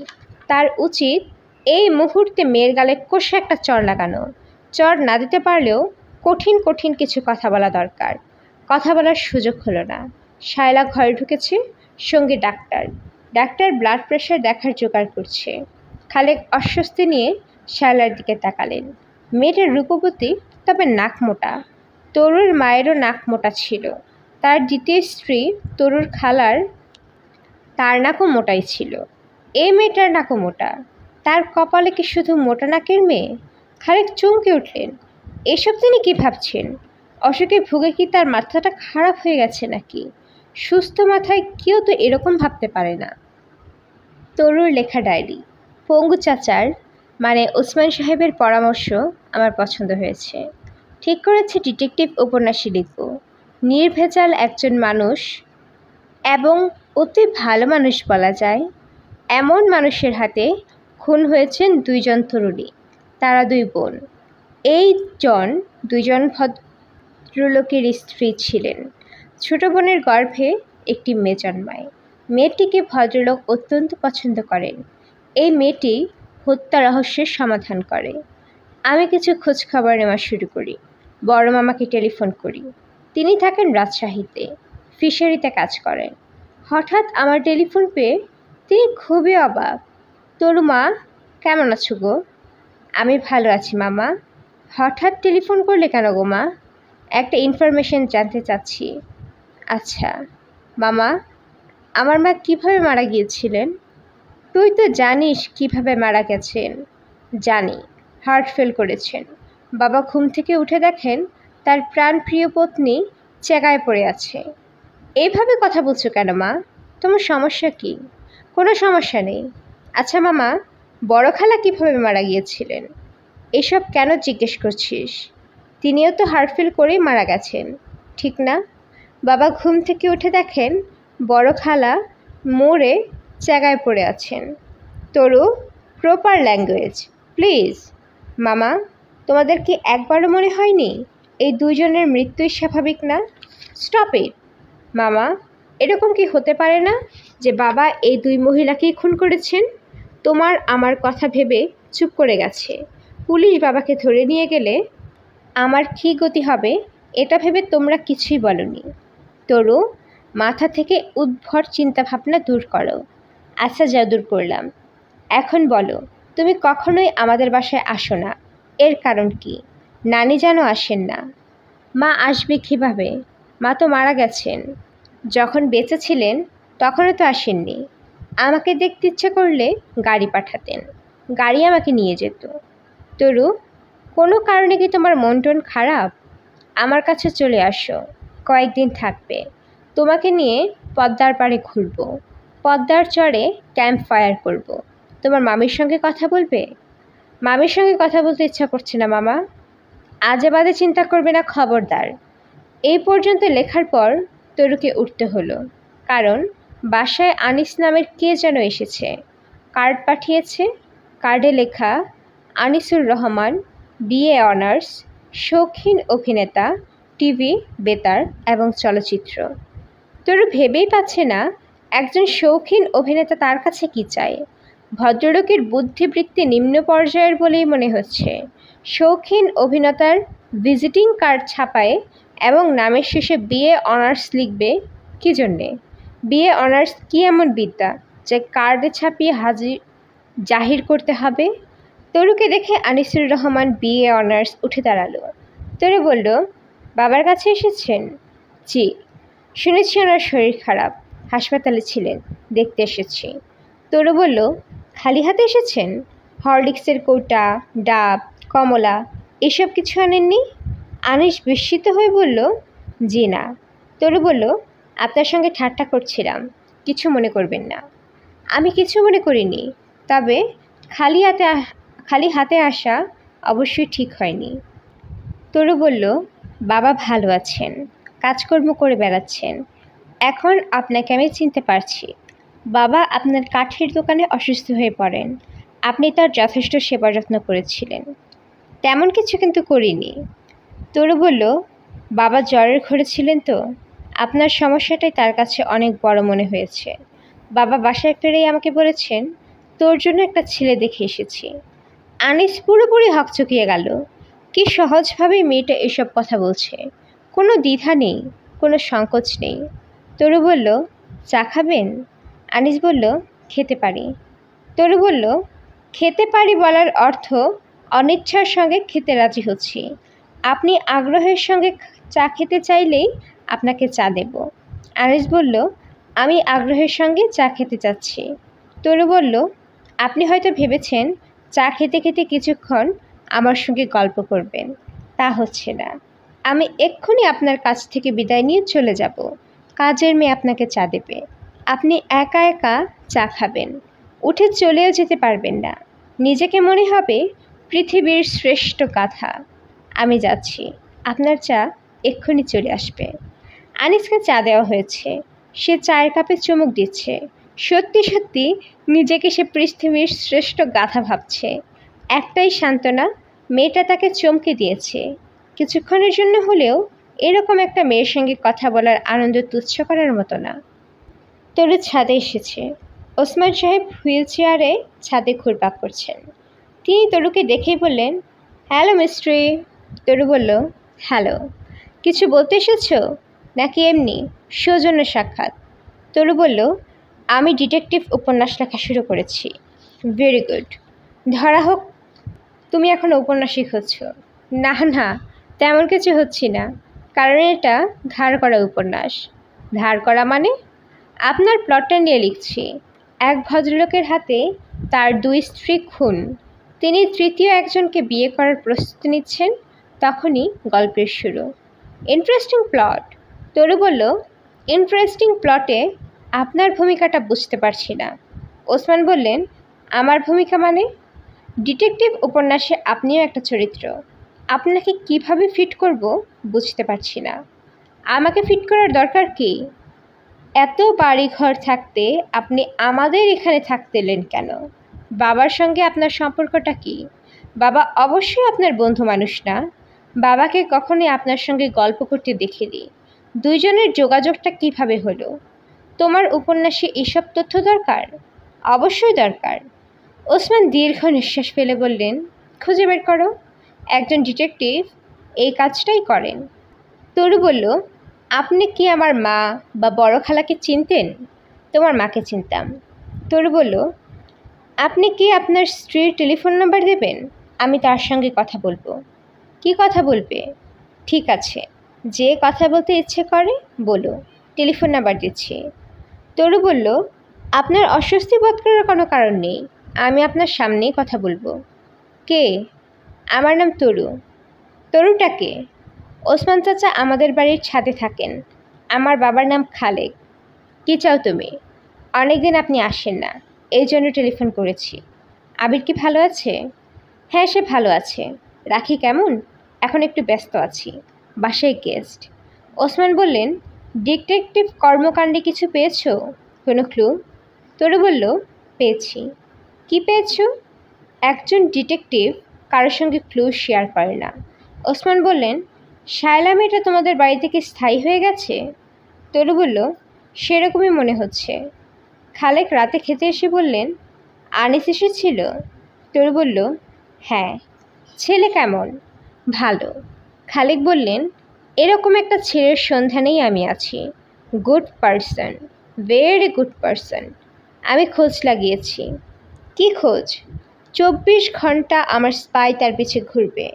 S1: তার উচিত এই মুহূর্তে মেয়ের গালে কষে একটা চড় লাগানো। চড় না দিতে পারলেও কঠিন কঠিন কিছু কথা বলা দরকার। কথা বলার সুযোগ হলো না। শায়লা ঘরে ঢুকেছে, সঙ্গে ডাক্তার। ডাক্তার ব্লাড প্রেশার দেখার জোগাড় করছে। খালেক অস্বস্তি নিয়ে শায়লার দিকে তাকালেন। মেয়েটার রূপবতী, তবে নাক মোটা। তরুর মায়েরও নাক মোটা ছিল। তার দ্বিতীয় স্ত্রী তরুর খালার, তার নাকও মোটাই ছিল। এই মেয়েটার নাকও মোটা। তার কপালে কি শুধু মোটা নাকের মেয়ে? খালেক চমকে উঠলেন। এসব তিনি কি ভাবছেন? অসুখে ভুগে কি তার মাথাটা খারাপ হয়ে গেছে নাকি? সুস্থ মাথায় কেউ তো এরকম ভাবতে পারে না। তরুর লেখা ডায়েরি। পঙ্গু চাচার মানে ওসমান সাহেবের পরামর্শ আমার পছন্দ হয়েছে। ঠিক করেছে ডিটেকটিভ উপন্যাসই লিখব। নির্ভেজাল একজন মানুষ এবং অতি ভালো মানুষ বলা যায়, এমন মানুষের হাতে খুন হয়েছেন 2 জন তরুণী। তারা 2 বোন। এই 2 জন ভদ্রলোকের স্ত্রী ছিলেন। ছোট বোনের গর্ভে একটি মেয়ে জন্মায়। মেয়েটিকে ভদ্রলোক অত্যন্ত পছন্দ করেন। এই মেয়েটি হত্যা রহস্যের সমাধান করে। আমি কিছু খোঁজ খবর নেওয়া শুরু করি। বড় মামাকে টেলিফোন করি। তিনি থাকেন রাজশাহীতে, ফিশারিতে কাজ করেন। হঠাৎ আমার টেলিফোন পেয়ে তিনি খুবই অবাক। তরু মা, কেমন আছো গো? আমি ভালো আছি মামা। হঠাৎ টেলিফোন করলে কেন গো মা? একটা ইনফরমেশন জানতে চাচ্ছি। আচ্ছা মামা, আমার মা কিভাবে মারা গিয়েছিলেন? তুই তো জানিস কিভাবে মারা গেছেন। জানি, হার্ট ফেল করেছেন। বাবা ঘুম থেকে উঠে দেখেন তার প্রাণপ্রিয় পত্নী চেগায় পড়ে আছে। এইভাবে কথা বলছো কেন মা? তোমার সমস্যা কি? কোনো সমস্যা নেই। আচ্ছা মামা, বড় খালা কিভাবে মারা গিয়েছিলেন? এসব কেন জিজ্ঞেস করছিস? তিনিও তো হার্টফেল করেই মারা গেছেন, ঠিক না? বাবা ঘুম থেকে উঠে দেখেন বড় খালা মোড়ে জায়গায় পড়ে আছেন। তরু, প্রপার ল্যাঙ্গুয়েজ প্লিজ। মামা, তোমাদের কি একবারও মনে হয়নি এই দুজনের মৃত্যুই স্বাভাবিক না? Stop it. মামা, এরকম কি হতে পারে না যে বাবা এই দুই মহিলাকেই খুন করেছেন? তোমার আমার কথা ভেবে চুপ করে গেছে। পুলিশ বাবাকে ধরে নিয়ে গেলে আমার কী গতি হবে এটা ভেবে তোমরা কিছুই বলনি। তরু, মাথা থেকে উদ্ভট চিন্তাভাবনা দূর করো। আচ্ছা, যা দূর করলাম। এখন বলো, তুমি কখনোই আমাদের বাসায় আসো না, এর কারণ কি? নানি যেন আসেন না। মা আসবে কীভাবে? মা তো মারা গেছেন। যখন বেঁচে ছিলেন তখনও তো আসেননি। আমাকে দেখতে ইচ্ছে করলে গাড়ি পাঠাতেন, গাড়ি আমাকে নিয়ে যেত। তরু, কোনো কারণে কি তোমার মন টন খারাপ? আমার কাছে চলে আসো, কয়েকদিন থাকবে। তোমাকে নিয়ে পদ্মার পাড়ে ঘুরবো, পদ্মার চরে ক্যাম্প ফায়ার করব। তোমার মামির সঙ্গে কথা বলবে? মামির সঙ্গে কথা বলতে ইচ্ছা করছে না মামা। আজে বাজে চিন্তা করবে না, খবরদার। এই পর্যন্ত লেখার পর তরুকে উঠতে হলো, কারণ বাসায় আনিস নামের কে যেন এসেছে। কার্ড পাঠিয়েছে। কার্ডে লেখা আনিসুর রহমান, বিএ অনার্স, শৌখিন অভিনেতা, টিভি, বেতার এবং চলচ্চিত্র। তরু ভেবেই পাচ্ছে না একজন শৌখিন অভিনেতা তার কাছে কি চায়। ভদ্রলোকের বুদ্ধিবৃত্তি নিম্ন পর্যায়ের বলেই মনে হচ্ছে। শৌখিন অভিনেতার ভিজিটিং কার্ড ছাপায় এবং নামের শেষে বিএ অনার্স লিখবে কী জন্যে? বিএ অনার্স কী এমন বিদ্যা যে কার্ডে ছাপিয়ে জাহির করতে হবে? তরুকে দেখে আনিসুর রহমান বিএ অনার্স উঠে দাঁড়ালো। তরু বলল, বাবার কাছে এসেছেন? জি, শুনেছি ওনার শরীর খারাপ, হাসপাতালে ছিলেন, দেখতে এসেছি। তরু বলল, খালি হাতে এসেছেন? হরলিক্সের কৌটা, ডাব, কমলা এসব কিছু আনেননি? আনিস বিস্মিত হয়ে বলল, জি না। তরু বলল, আপনার সঙ্গে ঠাট্টা করছিলাম, কিছু মনে করবেন না। আমি কিছু মনে করিনি, তবে খালি হাতে আসা অবশ্যই ঠিক হয়নি। তরু বলল, বাবা ভালো আছেন, কাজকর্ম করে বেড়াচ্ছেন। এখন আপনাকে আমি চিনতে পারছি। বাবা আপনার কাঠের দোকানে অসুস্থ হয়ে পড়েন, আপনি তার যথেষ্ট সেবা যত্ন করেছিলেন। তেমন কিছু কিন্তু করিনি। তরু বলল, বাবা জ্বরের ঘরে ছিলেন তো, আপনার সমস্যাটাই তার কাছে অনেক বড় মনে হয়েছে। বাবা বাসায় ফিরেই আমাকে বলেছেন, তোর জন্য একটা ছেলে দেখে এসেছি। আনিস পুরোপুরি হকচকিয়ে গেল। কি সহজভাবেই মেয়েটা এসব কথা বলছে, কোনো দ্বিধা নেই, কোনো সংকোচ নেই। তরু বলল, চা খাবেন? আনিস বলল, খেতে পারি। তরু বলল, খেতে পারি বলার অর্থ অনিচ্ছার সঙ্গে খেতে রাজি হচ্ছি। আপনি আগ্রহের সঙ্গে চা খেতে চাইলেই আপনাকে চা দেব। আনিস বলল, আমি আগ্রহের সঙ্গে চা খেতে চাচ্ছি। তরু বলল, আপনি হয়তো ভেবেছেন চা খেতে খেতে কিছুক্ষণ আমার সঙ্গে গল্প করবেন, তা হচ্ছে না। আমি এক্ষুনি আপনার কাছ থেকে বিদায় নিয়ে চলে যাব। কাজের মেয়ে আপনাকে চা দেবে, আপনি একা একা চা খাবেন, উঠে চলেও যেতে পারবেন না। নিজেকে মনে হবে পৃথিবীর শ্রেষ্ঠ গাধা। আমি যাচ্ছি, আপনার চা এক্ষুনি চলে আসবে। আনিসকে চা দেওয়া হয়েছে। সে চায়ের কাপে চুমুক দিচ্ছে। সত্যি সত্যি নিজেকে সে পৃথিবীর শ্রেষ্ঠ গাধা ভাবছে। একটাই সান্ত্বনা, মেয়েটা তাকে চমকে দিয়েছে। কিছুক্ষণের জন্য হলেও এরকম একটা মেয়ের সঙ্গে কথা বলার আনন্দ তুচ্ছ করার মতো না। তরু ছাদে এসেছে। ওসমান সাহেব হুইল চেয়ারে ছাদে ঘুরপাক করছেন। তিনি তরুকে দেখেই বললেন, হ্যালো মিস্ট্রি। তরু বলল, হ্যালো। কিছু বলতে এসেছ নাকি এমনি সৌজন্য সাক্ষাৎ? তরু বলল, আমি ডিটেকটিভ উপন্যাস লেখা শুরু করেছি। ভেরি গুড, ধরা হোক তুমি এখন ঔপন্যাসিক হচ্ছ। না না, তেমন কিছু হচ্ছি না, কারণ এটা ধার করা উপন্যাস। ধার করা মানে? আপনার প্লটটা নিয়ে লিখছি। এক ভদ্রলোকের হাতে তার দুই স্ত্রী খুন, তিনি তৃতীয় একজনকে বিয়ে করার প্রস্তুতি নিচ্ছেন, তখনই গল্পের শুরু। Interesting plot. তরু বলল, ইন্টারেস্টিং প্লটে আপনার ভূমিকাটা বুঝতে পারছি না। ওসমান বললেন, আমার ভূমিকা মানে? ডিটেকটিভ উপন্যাসে আপনিও একটা চরিত্র। আপনাকে কিভাবে ফিট করব বুঝতে পারছি না। আমাকে ফিট করার দরকার কি? এত বাড়িঘর থাকতে আপনি আমাদের এখানে থাকতে এলেন কেন? বাবার সঙ্গে আপনার সম্পর্কটা কি? বাবা অবশ্যই আপনার বন্ধু মানুষ না। বাবাকে কখনোই আপনার সঙ্গে গল্প করতে দেখিনি। দুইজনের যোগাযোগটা কিভাবে হলো? তোমার উপন্যাসে এসব তথ্য দরকার? অবশ্যই দরকার। ওসমান দীর্ঘ নিঃশ্বাস ফেলে বললেন, খুঁজে বের করো। একজন ডিটেকটিভ এই কাজটাই করেন। তরু বলল, আপনি কি আমার মা বা বড় খালাকে চিনতেন? তোমার মাকে চিনতাম। তরু বলল, আপনি কি আপনার স্ত্রীর টেলিফোন নাম্বার দেবেন? আমি তার সঙ্গে কথা বলবো। কি কথা বলবে? ঠিক আছে, যে কথা বলতে ইচ্ছে করে বলো, টেলিফোন নাম্বার দিচ্ছি। তরু বলল, আপনার অস্বস্তি বোধ করার কোনো কারণ নেই, আমি আপনার সামনেই কথা বলবো। কে? আমার নাম তরু। তরুটা কে? ওসমান চাচা আমাদের বাড়ির ছাদে থাকেন। আমার বাবার নাম খালেক। কী চাও তুমি? অনেকদিন আপনি আসেন না, এই জন্য টেলিফোন করেছি। আবির কি ভালো আছে? হ্যাঁ, সে ভালো আছে। রাখি কেমন? এখন একটু ব্যস্ত আছি, বাসায় গেস্ট। ওসমান বললেন, ডিটেকটিভ কর্মকাণ্ডে কিছু পেয়েছো? কোনো ক্লু? তরু বলল, পেয়েছি। কি পেয়েছো? একজন ডিটেকটিভ কারোর সঙ্গে ক্লু শেয়ার করে না। ওসমান বললেন, শায়লা মেয়েটা তোমাদের বাড়িতে কি স্থায়ী হয়ে গেছে? তরু বলল, সেরকমই মনে হচ্ছে। খালেক রাতে খেতে এসে বললেন, আনিস এসেছিল? তরু বলল, হ্যাঁ। ছেলে কেমন? ভালো। খালেক বললেন, এরকম একটা ছেলের সন্ধানেই আমি আছি। Good person, very good person. আমি খোঁজ লাগিয়েছি। কি খোঁজ? 24 ঘন্টা আমার স্পাই তার পিছে ঘুরবে।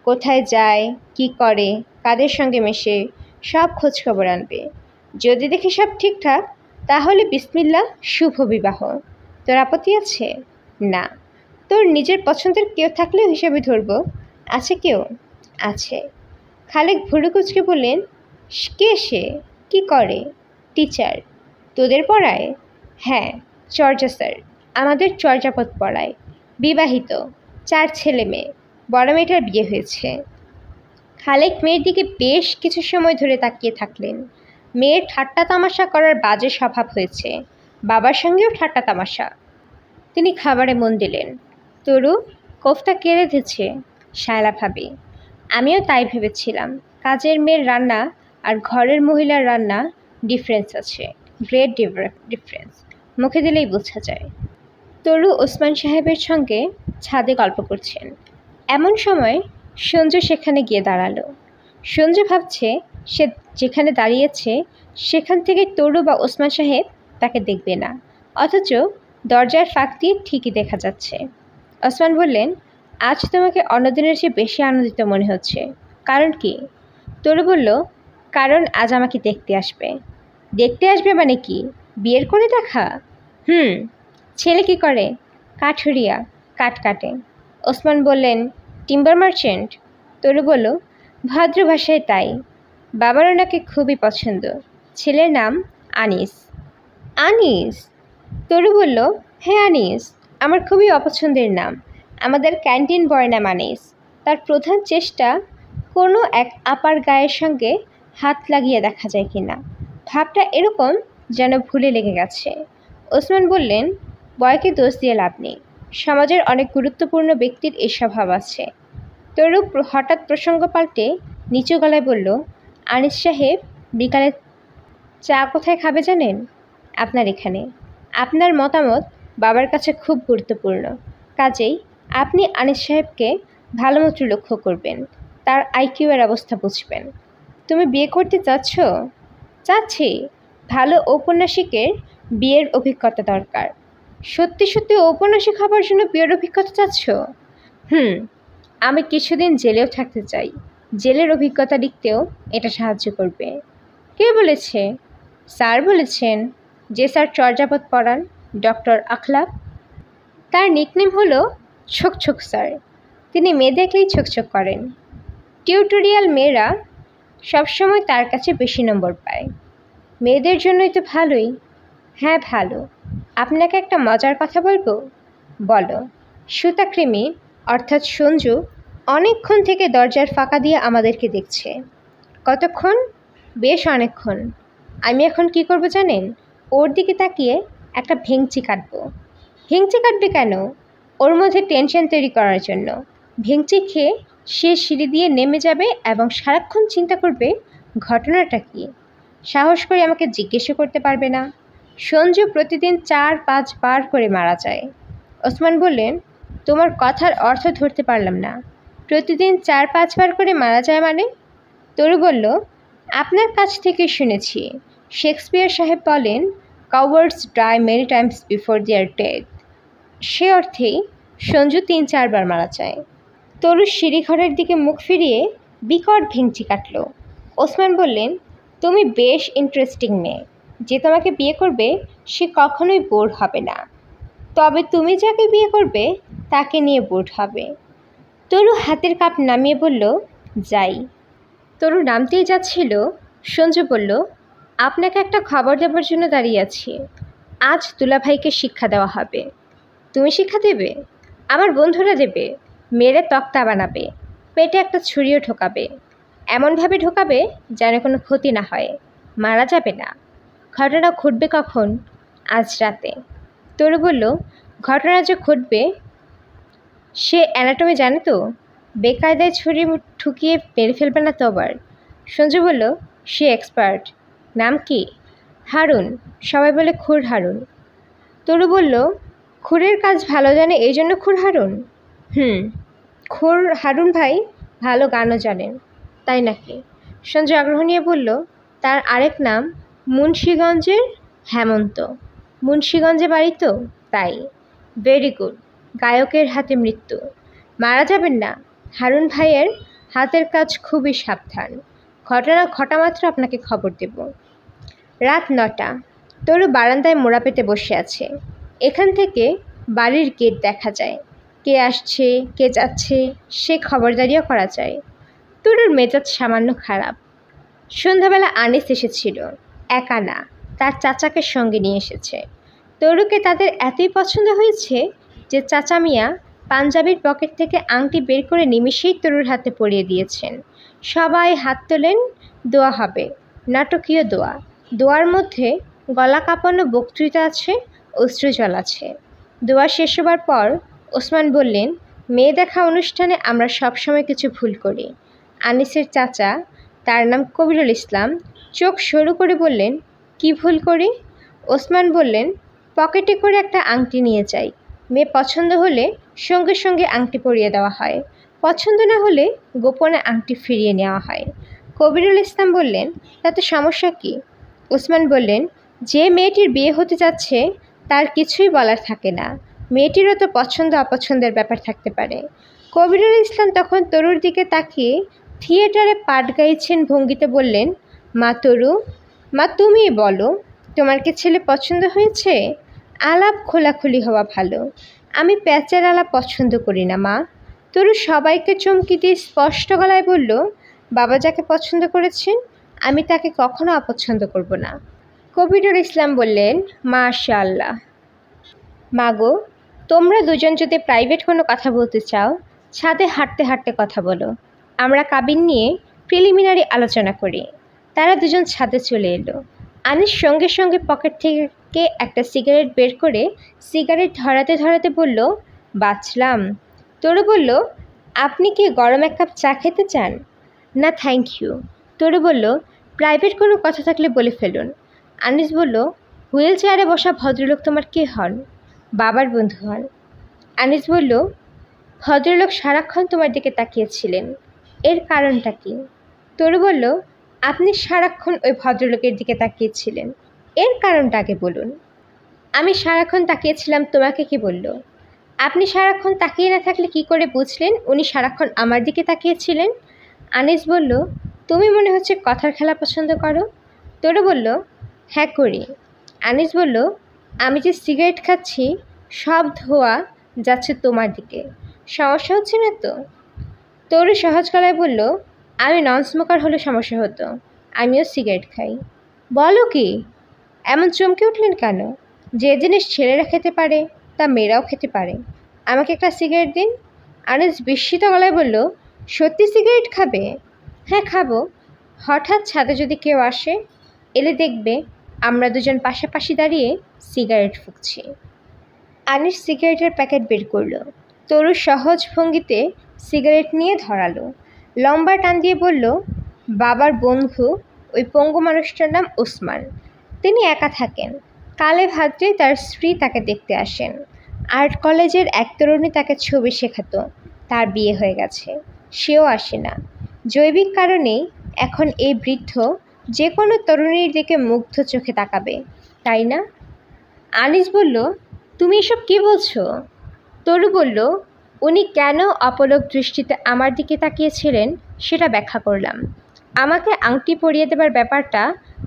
S1: কোথায় যায়, কি করে, কাদের সঙ্গে মেশে, সব খোঁজ খবর আনবে। যদি দেখি সব ঠিকঠাক, তাহলে বিসমিল্লাহ, শুভ বিবাহ। তোর আপত্তি আছে? না। তোর নিজের পছন্দের কেউ থাকলেও হিসাবে ধরব। আছে কেউ? আছে। খালেক ভুরু কুচকে বললেন, কে সে? কি করে? টিচার। তোদের পড়ায়? হ্যাঁ, চর্যা স্যার। আমাদের চর্যাপদ পড়ায়। বিবাহিত, 4 ছেলে মেয়ে। বড় মেয়েটার বিয়ে হয়েছে। খালেক মেয়ের দিকে বেশ কিছু সময় ধরে তাকিয়ে থাকলেন। মেয়ের ঠাট্টা তামাশা করার বাজে স্বভাব হয়েছে, বাবার সঙ্গেও ঠাট্টা তামাশা। তিনি খাবারে মন দিলেন। তরু, কোফতা কে রেঁধেছে? শায়লা ভাবি। আমিও তাই ভেবেছিলাম। কাজের মেয়ের রান্না আর ঘরের মহিলার রান্না ডিফারেন্স আছে, গ্রেট ডিফারেন্স, মুখে দিলেই বোঝা যায়। তরু ওসমান সাহেবের সঙ্গে ছাদে গল্প করছেন। এমন সময় সঞ্জু সেখানে গিয়ে দাঁড়ালো। সঞ্জু ভাবছে সে যেখানে দাঁড়িয়েছে সেখান থেকে তরু বা ওসমান সাহেব তাকে দেখবে না, অথচ দরজার ফাঁক দিয়ে ঠিকই দেখা যাচ্ছে। ওসমান বললেন, আজ তোমাকে অন্যদিনের চেয়ে বেশি আনন্দিত মনে হচ্ছে, কারণ কি? তরু বলল, কারণ আজ আমাকে দেখতে আসবে। দেখতে আসবে মানে কি, বিয়ের করে দেখা? ছেলে কি করে? কাঠুরিয়া, কাঠ কাটে। ওসমান বললেন, টিম্বার মার্চেন্ট? তরু বলল, ভদ্র ভাষায় তাই। বাবার ওনাকে খুবই পছন্দ। ছেলের নাম আনিস। আনিস? তরু বলল, হ্যাঁ আনিস, আমার খুবই অপছন্দের নাম। আমাদের ক্যান্টিন বয় নাম আনিস। তার প্রধান চেষ্টা কোনো এক আপার গায়ের সঙ্গে হাত লাগিয়ে দেখা যায় কিনা। ভাবটা এরকম যেন ভুলে লেগে গেছে। ওসমান বললেন, বয়কে দোষ দিয়ে লাভ নেই, সমাজের অনেক গুরুত্বপূর্ণ ব্যক্তির এই স্বভাব আছে। তরু হঠাৎ প্রসঙ্গ পাল্টে নিচু গলায় বলল, আনিস সাহেব বিকালে চা কোথায় খাবে জানেন? আপনার এখানে। আপনার মতামত বাবার কাছে খুব গুরুত্বপূর্ণ, কাজেই আপনি আনিস সাহেবকে ভালোমতো লক্ষ্য করবেন, তার আইকিউ এর অবস্থা বুঝবেন। তুমি বিয়ে করতে চাচ্ছ? চাচ্ছি। ভালো ঔপন্যাসিকের বিয়ের অভিজ্ঞতা দরকার। সত্যি সত্যি ঔপন্যাসিক হবার জন্য বিয়ের অভিজ্ঞতা চাচ্ছ? আমি কিছুদিন জেলেও থাকতে চাই। জেলের অভিজ্ঞতা লিখতেও এটা সাহায্য করবে। কে বলেছে? স্যার বলেছেন। যে স্যার চর্যাপদ পড়ান, ডক্টর আখলাক। তার নিকনেম হলো ছোকছোক স্যার। তিনি মেয়ে দেখলেই ছোকছোক করেন। টিউটোরিয়াল মেয়েরা সবসময় তার কাছে বেশি নম্বর পায়। মেয়েদের জন্যই তো ভালোই। হ্যাঁ ভালো। আপনাকে একটা মজার কথা বলবো? বলো। সুতাকৃমি অর্থাৎ সঞ্জু অনেকক্ষণ থেকে দরজার ফাঁকা দিয়ে আমাদেরকে দেখছে। কতক্ষণ? বেশ অনেকক্ষণ। আমি এখন কি করব জানেন? ওর দিকে তাকিয়ে একটা ভেংচি কাটবো। ভেংচি কাটবে কেন? ওর মধ্যে টেনশন তৈরি করার জন্য। ভেংচি খেয়ে সে সিঁড়ি দিয়ে নেমে যাবে এবং সারাক্ষণ চিন্তা করবে ঘটনাটা কি। সাহস করে আমাকে জিজ্ঞেসও করতে পারবে না। সঞ্জু প্রতিদিন 4-5 বার করে মারা যায়। ওসমান বললেন, তোমার কথার অর্থ ধরতে পারলাম না। প্রতিদিন 4-5 বার করে মারা যায় মানে? তরু বলল, আপনার কাছ থেকে শুনেছি। শেক্সপিয়ার সাহেব বলেন, cowards die many times before their death. সে অর্থেই সঞ্জু 3-4 বার মারা যায়। তরু সিঁড়িঘরের দিকে মুখ ফিরিয়ে বিকট ভেংচি কাটল। ওসমান বললেন, তুমি বেশ ইন্টারেস্টিং মেয়ে। যে তোমাকে বিয়ে করবে সে কখনোই বোর হবে না, তবে তুমি যাকে বিয়ে করবে তাকে নিয়ে বোর হবে। তরু হাতের কাপ নামিয়ে বলল, যাই। তরু নামতেই যাচ্ছিল, সঞ্জু বলল, আপনাকে একটা খবর দেবার জন্য দাঁড়িয়ে আছি। আজ দুলাভাইকে শিক্ষা দেওয়া হবে। তুমি শিক্ষা দেবে? আমার বন্ধুরা দেবে। মেরে তক্তা বানাবে, পেটে একটা ছুরিও ঢোকাবে। এমনভাবে ঢোকাবে যেন কোনো ক্ষতি না হয়, মারা যাবে না। ঘটনা ঘটবে কখন? আজ রাতে। তরু বলল, ঘটনা যে ঘটবে সে অ্যানাটমি জানে তো? বেকায়দায় ছুরি ঠুকিয়ে মেরে ফেলবে না তো আবার? সঞ্জু বলল, সে এক্সপার্ট। নাম কি? হারুন। সবাই বলে খুর হারুন। তরু বলল, খুরের কাজ ভালো জানে এই জন্য খুর হারুন? খুর হারুন ভাই ভালো গানও জানেন। তাই নাকি? সঞ্জু আগ্রহ নিয়ে বলল, তার আরেক নাম মুন্সীগঞ্জের হেমন্ত। মুন্সীগঞ্জে বাড়ি তো তাই। Very good. গায়কের হাতে মৃত্যু। মারা যাবেন না। হারুন ভাইয়ের হাতের কাজ খুবই সাবধান। ঘটনা ঘটা মাত্র আপনাকে খবর দেব। রাত 9টা। তরু বারান্দায় মোড়া পেতে বসে আছে। এখান থেকে বাড়ির গেট দেখা যায়। কে আসছে কে যাচ্ছে সে খবরদারিও করা যায়। তরুর মেজাজ সামান্য খারাপ। সন্ধ্যাবেলা আনিস এসেছিল, একা না, তার চাচাকে সঙ্গে নিয়ে এসেছে। তরুকে তাদের এতই পছন্দ হয়েছে যে চাচা মিয়া পাঞ্জাবির পকেট থেকে আংটি বের করে নিমিষেই তরুর হাতে পরিয়ে দিয়েছেন। সবাই হাত তোলেন, দোয়া হবে। নাটকীয় দোয়া। দোয়ার মধ্যে গলা কাঁপানো বক্তৃতা আছে, অশ্রুজল আছে। দোয়া শেষ হবার পর ওসমান বললেন, মেয়ে দেখা অনুষ্ঠানে আমরা সবসময় কিছু ভুল করি। আনিসের চাচা, তার নাম কবিরুল ইসলাম, চোখ সরু করে বললেন, কি ভুল করি? ওসমান বললেন, পকেটে করে একটা আংটি নিয়ে যাই। মেয়ে পছন্দ হলে সঙ্গে সঙ্গে আংটি পরিয়ে দেওয়া হয়, পছন্দ না হলে গোপনে আংটি ফিরিয়ে নেওয়া হয়। কবিরুল ইসলাম বললেন, তাতে সমস্যা কি? ওসমান বললেন, যে মেয়েটির বিয়ে হতে যাচ্ছে তার কিছুই বলার থাকে না, মেয়েটিরও তো পছন্দ অপছন্দের ব্যাপার থাকতে পারে। কবিরুল ইসলাম তখন তরুর দিকে তাকিয়ে থিয়েটারে পাট গাইছেন ভঙ্গিতে বললেন, মা তরু, মা তুমিই বলো, তোমার কি ছেলে পছন্দ হয়েছে? আলাপ খোলাখুলি হওয়া ভালো। আমি প্যাঁচের আলাপ পছন্দ করি না মা। তরু সবাইকে চমকি দিয়ে স্পষ্ট গলায় বলল, বাবা যাকে পছন্দ করেছেন আমি তাকে কখনো অপছন্দ করব না। কবিরুল ইসলাম বললেন, মাশাআল্লাহ। মাগো, তোমরা দুজন যদি প্রাইভেট কোনো কথা বলতে চাও ছাদে হাঁটতে হাঁটতে কথা বলো, আমরা কাবিন নিয়ে প্রিলিমিনারি আলোচনা করি। তারা দুজন ছাদে চলে এলো। আনিস সঙ্গে সঙ্গে পকেট থেকে একটা সিগারেট বের করে সিগারেট ধরাতে ধরাতে বলল, বাঁচলাম। তরু বলল, আপনি কি গরম এক কাপ চা খেতে চান? না থ্যাংক ইউ। তরু বলল, প্রাইভেট কোনো কথা থাকলে বলে ফেলুন। আনিস বলল, হুইল চেয়ারে বসা ভদ্রলোক তোমার কে হন? বাবার বন্ধু হন। আনিস বলল, ভদ্রলোক সারাক্ষণ তোমার দিকে তাকিয়েছিলেন, এর কারণটা কি? তরু বলল, আপনি সারাক্ষণ ওই ভদ্রলোকের দিকে তাকিয়েছিলেন, এর কারণটা আগে বলুন। আমি সারাক্ষণ তাকিয়েছিলাম, তোমাকে কি বলল? আপনি সারাক্ষণ তাকিয়ে না থাকলে কি করে বুঝলেন উনি সারাক্ষণ আমার দিকে তাকিয়েছিলেন? আনিস বলল, তুমি মনে হচ্ছে কথার খেলা পছন্দ করো। তরু বলল, হ্যাঁ করি। আনিস বলল, আমি যে সিগারেট খাচ্ছি সব ধোয়া যাচ্ছে তোমার দিকে, সমস্যা হচ্ছে না তো? তরু সহজ গলায় বলল, আমি নন স্মোকার হলে সমস্যা হতো, আমিও সিগারেট খাই। বলো কি? এমন চমকে উঠলেন কেন? যে জিনিস ছেলেরা খেতে পারে তা মেয়েরাও খেতে পারে। আমাকে একটা সিগারেট দিন। আনিস বিস্মিত গলায় বলল, সত্যি সিগারেট খাবে? হ্যাঁ খাবো। হঠাৎ ছাদে যদি কেউ আসে, এলে দেখবে আমরা দুজন পাশাপাশি দাঁড়িয়ে সিগারেট ফুঁকছি। আনিস সিগারেটের প্যাকেট বের করলো। তরু সহজ ভঙ্গিতে সিগারেট নিয়ে ধরালো, লম্বা টান দিয়ে বলল, বাবার বন্ধু ওই পঙ্গু মানুষটার নাম ওসমান। তিনি একা থাকেন। কালে ভাদ্রে তার স্ত্রী তাকে দেখতে আসেন। আর্ট কলেজের এক তরুণী তাকে ছবি শেখাতো, তার বিয়ে হয়ে গেছে, সেও আসে না। জৈবিক কারণেই এখন এই বৃদ্ধ যে কোনো তরুণীর দিকে মুগ্ধ চোখে তাকাবে, তাই না? আনিস বলল, তুমি এসব কী বলছো? তরু বলল, উনি কেন অপলক দৃষ্টিতে আমার দিকে তাকিয়েছিলেন সেটা ব্যাখ্যা করলাম। আমাকে আংটি পরিয়ে দেবার ব্যাপারটা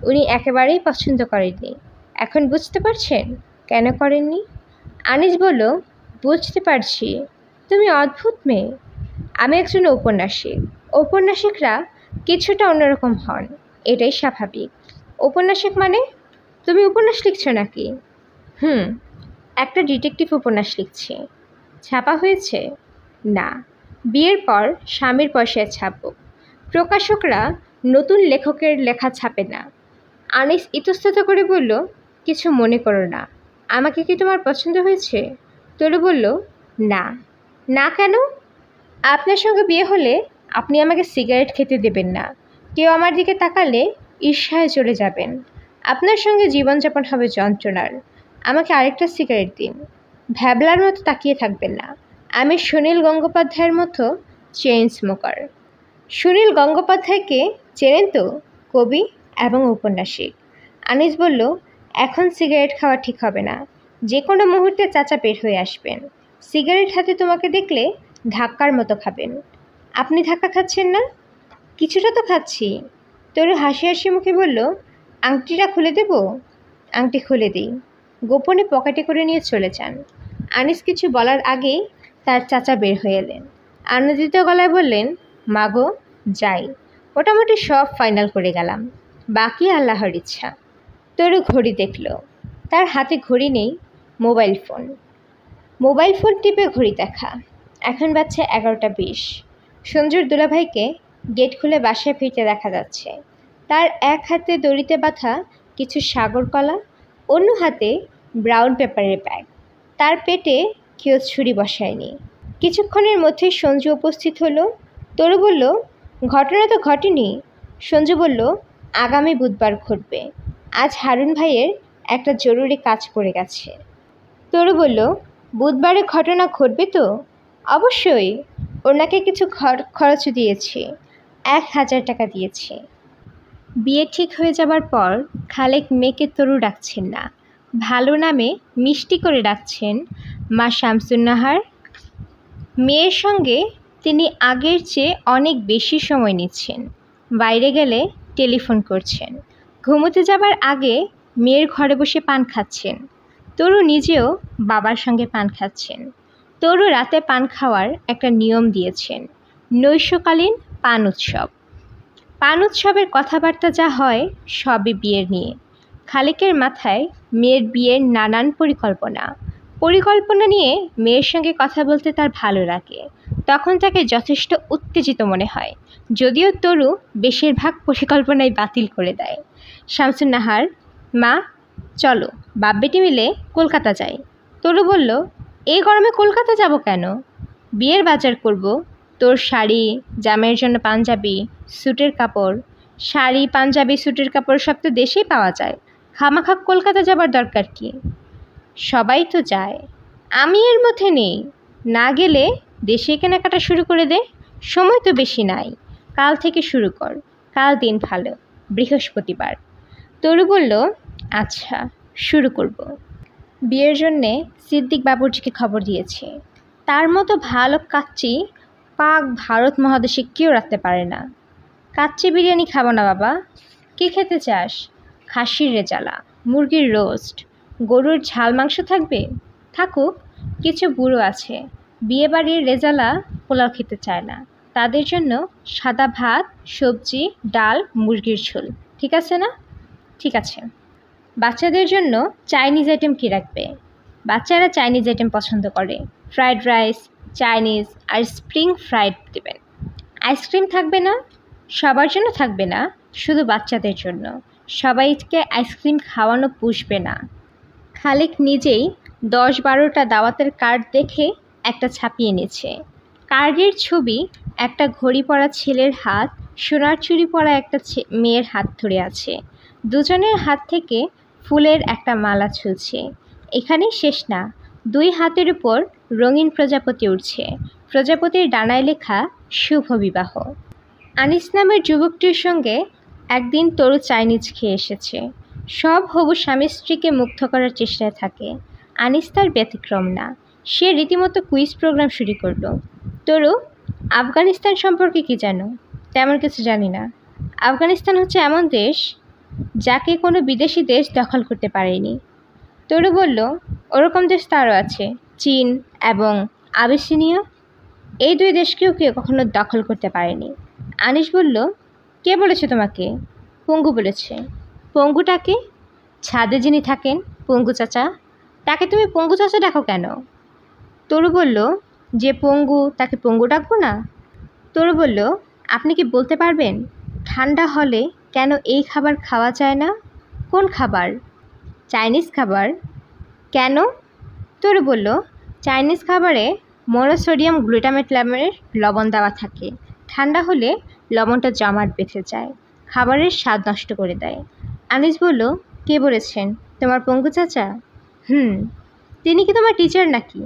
S1: উনি একেবারেই পছন্দ করেননি। এখন বুঝতে পারছেন কেন করেননি? আনিস বলল, বুঝতে পারছি। তুমি অদ্ভুত মেয়ে। আমি একজন ঔপন্যাসিক। ঔপন্যাসিকরা কিছুটা অন্যরকম হন, এটাই স্বাভাবিক। ঔপন্যাসিক মানে? তুমি উপন্যাস লিখছো নাকি? একটা ডিটেকটিভ উপন্যাস লিখছি। ছাপা হয়েছে? না, বিয়ের পর স্বামীর পয়সায় ছাপব। প্রকাশকরা নতুন লেখকের লেখা ছাপে না। আনিস ইতস্তত করে বলল, কিছু মনে করো না। আমাকে কি তোমার পছন্দ হয়েছে? তরু বলল, না। না কেন? আপনার সঙ্গে বিয়ে হলে আপনি আমাকে সিগারেট খেতে দেবেন না। কেউ আমার দিকে তাকালে ঈর্ষায় চলে যাবেন। আপনার সঙ্গে জীবনযাপন হবে যন্ত্রণার। আমাকে আরেকটা সিগারেট দিন। ভ্যাবলার মতো তাকিয়ে থাকবেন না। আমি সুনীল গঙ্গোপাধ্যায়ের মতো চেইন স্মোকার। সুনীল গঙ্গোপাধ্যায়কে চেনেন তো? কবি এবং ঔপন্যাসিক। আনিস বলল, এখন সিগারেট খাওয়া ঠিক হবে না। যে কোনো মুহূর্তে চাচা বের হয়ে আসবেন। সিগারেট হাতে তোমাকে দেখলে ধাক্কার মতো খাবেন। আপনি ধাক্কা খাচ্ছেন না? কিছুটা তো খাচ্ছি। তরু হাসি হাসি মুখে বলল, আংটিটা খুলে দেব? আংটি খুলে দিই। গোপনে পকেটে করে নিয়ে চলে যান। আনিস কিছু বলার আগেই তার চাচা বের হয়ে এলেন। আনন্দিত গলায় বললেন, মাগো যাই, মোটামুটি সব ফাইনাল করে গেলাম, বাকি আল্লাহর ইচ্ছা। তরু ঘড়ি দেখল। তার হাতে ঘড়ি নেই, মোবাইল ফোন। মোবাইল ফোন টিপে ঘড়ি দেখা। এখন বাজছে 11:20। সঞ্জুর দুলাভাইকে গেট খুলে বাসায় ফিরতে দেখা যাচ্ছে। তার এক হাতে দড়িতে বাঁধা কিছু সাগর কলা, অন্য হাতে ব্রাউন পেপারের ব্যাগ। তার পেটে কেউ ছুরি বসায়নি। কিছুক্ষণের মধ্যেই সঞ্জু উপস্থিত হলো। তরু বলল, ঘটনা তো ঘটেনি। সঞ্জু বলল, আগামী বুধবার ঘটবে। আজ হারুন ভাইয়ের একটা জরুরি কাজ পড়ে গেছে। তরু বলল, বুধবারে ঘটনা ঘটবে তো? অবশ্যই। ওনাকে কিছু খরচ দিয়েছি, 1000 টাকা দিয়েছি। বিয়ে ঠিক হয়ে যাবার পর খালেক মেয়েকে তরু ডাকছেন না, ভালো নামে মিষ্টি করে ডাকছেন মা শামসুন্নাহার। মেয়ের সঙ্গে তিনি আগের চেয়ে অনেক বেশি সময় নিচ্ছেন। বাইরে গেলে টেলিফোন করছেন। ঘুমোতে যাবার আগে মেয়ের ঘরে বসে পান খাচ্ছেন। তরু নিজেও বাবার সঙ্গে পান খাচ্ছেন। তরু রাতে পান খাওয়ার একটা নিয়ম দিয়েছেন, নৈশকালীন পান উৎসব। পান উৎসবের কথাবার্তা যা হয় সবই বিয়ের নিয়ে। খালেকের মাথায় মেয়ের বিয়ের নানান পরিকল্পনা নিয়ে মেয়ের সঙ্গে কথা বলতে তার ভালো লাগে। তখন তাকে যথেষ্ট উত্তেজিত মনে হয়, যদিও তরু বেশিরভাগ পরিকল্পনাই বাতিল করে দেয়। শামসুন্নাহার, মা চলো বাপ বেটি মিলে কলকাতা যাই। তরু বলল, এই গরমে কলকাতা যাব কেন? বিয়ের বাজার করব। তোর শাড়ি, জামাইয়ের জন্য পাঞ্জাবি, স্যুটের কাপড়। শাড়ি, পাঞ্জাবি, স্যুটের কাপড় সব তো দেশেই পাওয়া যায়। খামাখা কলকাতা যাবার দরকার কি? সবাই তো যায়, আমি এর মধ্যে নেই। না গেলে দেশে কেনাকাটা শুরু করে দে। সময় তো বেশি নাই, কাল থেকে শুরু কর। কাল দিন ভালো, বৃহস্পতিবার। তরু বলল, আচ্ছা শুরু করব। বিয়ের জন্যে সিদ্দিক বাবুর্চিকে খবর দিয়েছি। তার মতো ভালো কাচ্চি পাক ভারত মহাদেশে কেউ রাখতে পারে না। কাচ্চি বিরিয়ানি খাবো না বাবা। কী খেতে চাস? খাসির রেজালা, মুরগির রোস্ট, গরুর ঝাল মাংস থাকবে? থাকুক। কিছু বুড়ো আছে বিয়েবাড়ির রেজালা পোলাও খেতে চায় না, তাদের জন্য সাদা ভাত, সবজি, ডাল, মুরগির ঝোল। ঠিক আছে না? ঠিক আছে। বাচ্চাদের জন্য চাইনিজ আইটেম কী রাখবে? বাচ্চারা চাইনিজ আইটেম পছন্দ করে, ফ্রাইড রাইস, চাইনিজ আর স্প্রিং ফ্রাইড দেবেন। আইসক্রিম থাকবে না, সবার জন্য থাকবে না, শুধু বাচ্চাদের জন্য। সবাইকে আইসক্রিম খাওয়ানো পুষবে না। খালেক নিজেই 10-12টা দাওয়াতের কার্ড দেখে একটা ছাপিয়ে নিচ্ছে। কার্ডের ছবি একটা ঘড়ি পরা ছেলের হাত সোনার চুড়ি পরা একটা মেয়ের হাত ধরে আছে। দুজনের হাত থেকে ফুলের একটা মালা ঝুলছে। এখানেই শেষ না, 2 হাতের উপর রঙিন প্রজাপতি উঠছে। প্রজাপতির ডানায় লেখা শুভ বিবাহ। আনিস নামের যুবকটির সঙ্গে একদিন তরু চাইনিজ খেয়ে এসেছে। সব হবু স্বামী স্ত্রীকে মুগ্ধ করার চেষ্টায় থাকে। আনিস তার ব্যতিক্রম না। সে রীতিমতো কুইজ প্রোগ্রাম শুরু করলো। তরু, আফগানিস্তান সম্পর্কে কি জানো? তেমন কিছু জানি না। আফগানিস্তান হচ্ছে এমন দেশ যাকে কোনো বিদেশি দেশ দখল করতে পারেনি। তরু বলল, ওরকম দেশ তো আরও আছে, চীন এবং আবিসিনিয়া। এই 2 দেশকেও কেউ কখনো দখল করতে পারেনি। আনিস বলল, কে বলেছে তোমাকে? পঙ্গু বলেছে। পঙ্গুটাকে? ছাদে যিনি থাকেন, পঙ্গু চাচা। তাকে তুমি পঙ্গু চাচা ডাকো কেন? তরু বলল, যে পঙ্গু তাকে পঙ্গু ডাকবো না? তরু বলল, আপনি কি বলতে পারবেন ঠান্ডা হলে কেন এই খাবার খাওয়া যায় না? কোন খাবার? চাইনিজ খাবার। কেন? তরু বলল, চাইনিজ খাবারে মনোসোডিয়াম গ্লুটামেট নামের লবণ দেওয়া থাকে। ঠান্ডা হলে লবণটা জমাট বেঁধে যায়, খাবারের স্বাদ নষ্ট করে দেয়। আনিস বলল, কে বলেছেন? তোমার পঙ্গু চাচা? তিনি কি তোমার টিচার নাকি?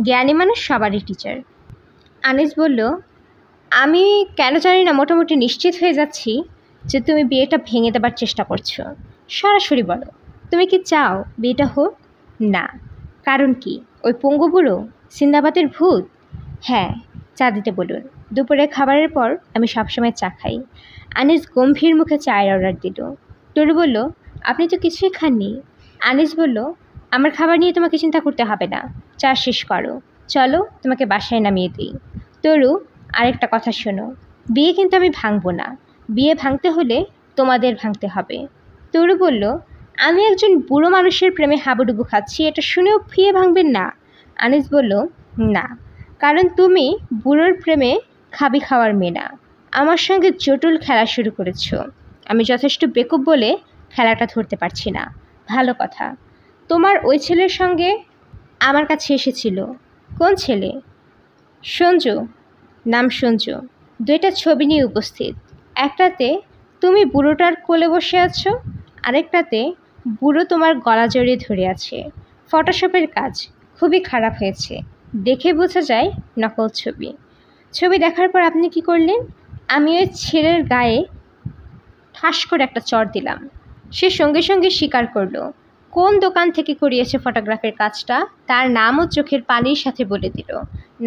S1: জ্ঞানী মানুষ সবারই টিচার। আনিস বলল, আমি কেন জানি না মোটামুটি নিশ্চিত হয়ে যাচ্ছি যে তুমি বিয়েটা ভেঙে দেবার চেষ্টা করছো। সরাসরি বলো, তুমি কি চাও বিয়েটা হোক? না। কারণ কি? ওই পঙ্গু বুড়ো, সিন্দাবাদের ভূত? হ্যাঁ, চা দিতে বলুন। দুপুরে খাবারের পর আমি সবসময় চা খাই। আনিস গম্ভীর মুখে চায়ের অর্ডার দিল। তরু বলল, আপনি তো কিছুই খাননি। আনিস বলল, আমার খাবার নিয়ে তোমাকে চিন্তা করতে হবে না, চা শেষ করো, চলো তোমাকে বাসায় নামিয়ে দিই। তরু, আরেকটা কথা শোনো, বিয়ে কিন্তু আমি ভাঙবো না। বিয়ে ভাঙতে হলে তোমাদের ভাঙতে হবে। তরু বলল, আমি একজন বুড়ো মানুষের প্রেমে হাবুডুবু খাচ্ছি, এটা শুনেও বিয়ে ভাঙবেন না? আনিস বলল, না, কারণ তুমি বুড়োর প্রেমে খাবি খাওয়ার মেয়ে না। আমার সঙ্গে জটিল খেলা শুরু করেছ। আমি যথেষ্ট বেকুব বলে খেলাটা ধরতে পারছি না। ভালো কথা, তোমার ওই ছেলের সঙ্গে আমার কাছে এসেছিল। কোন ছেলে? সঞ্জু, নাম সঞ্জু। 2টা ছবি নিয়ে উপস্থিত। একটাতে তুমি বুড়োটার কোলে বসে আছো, আরেকটাতে বুড়ো তোমার গলা জড়িয়ে ধরে আছে। ফটোশপের কাজ, খুবই খারাপ হয়েছে, দেখে বোঝা যায় নকল ছবি। ছবি দেখার পর আপনি কি করলেন? আমি ওই ছেলের গায়ে ঠাস করে একটা চড় দিলাম। সে সঙ্গে সঙ্গে স্বীকার করলো। কোন দোকান থেকে করিয়েছে ফটোগ্রাফের কাজটা তার নামও চোখের পানির সাথে বলে দিল।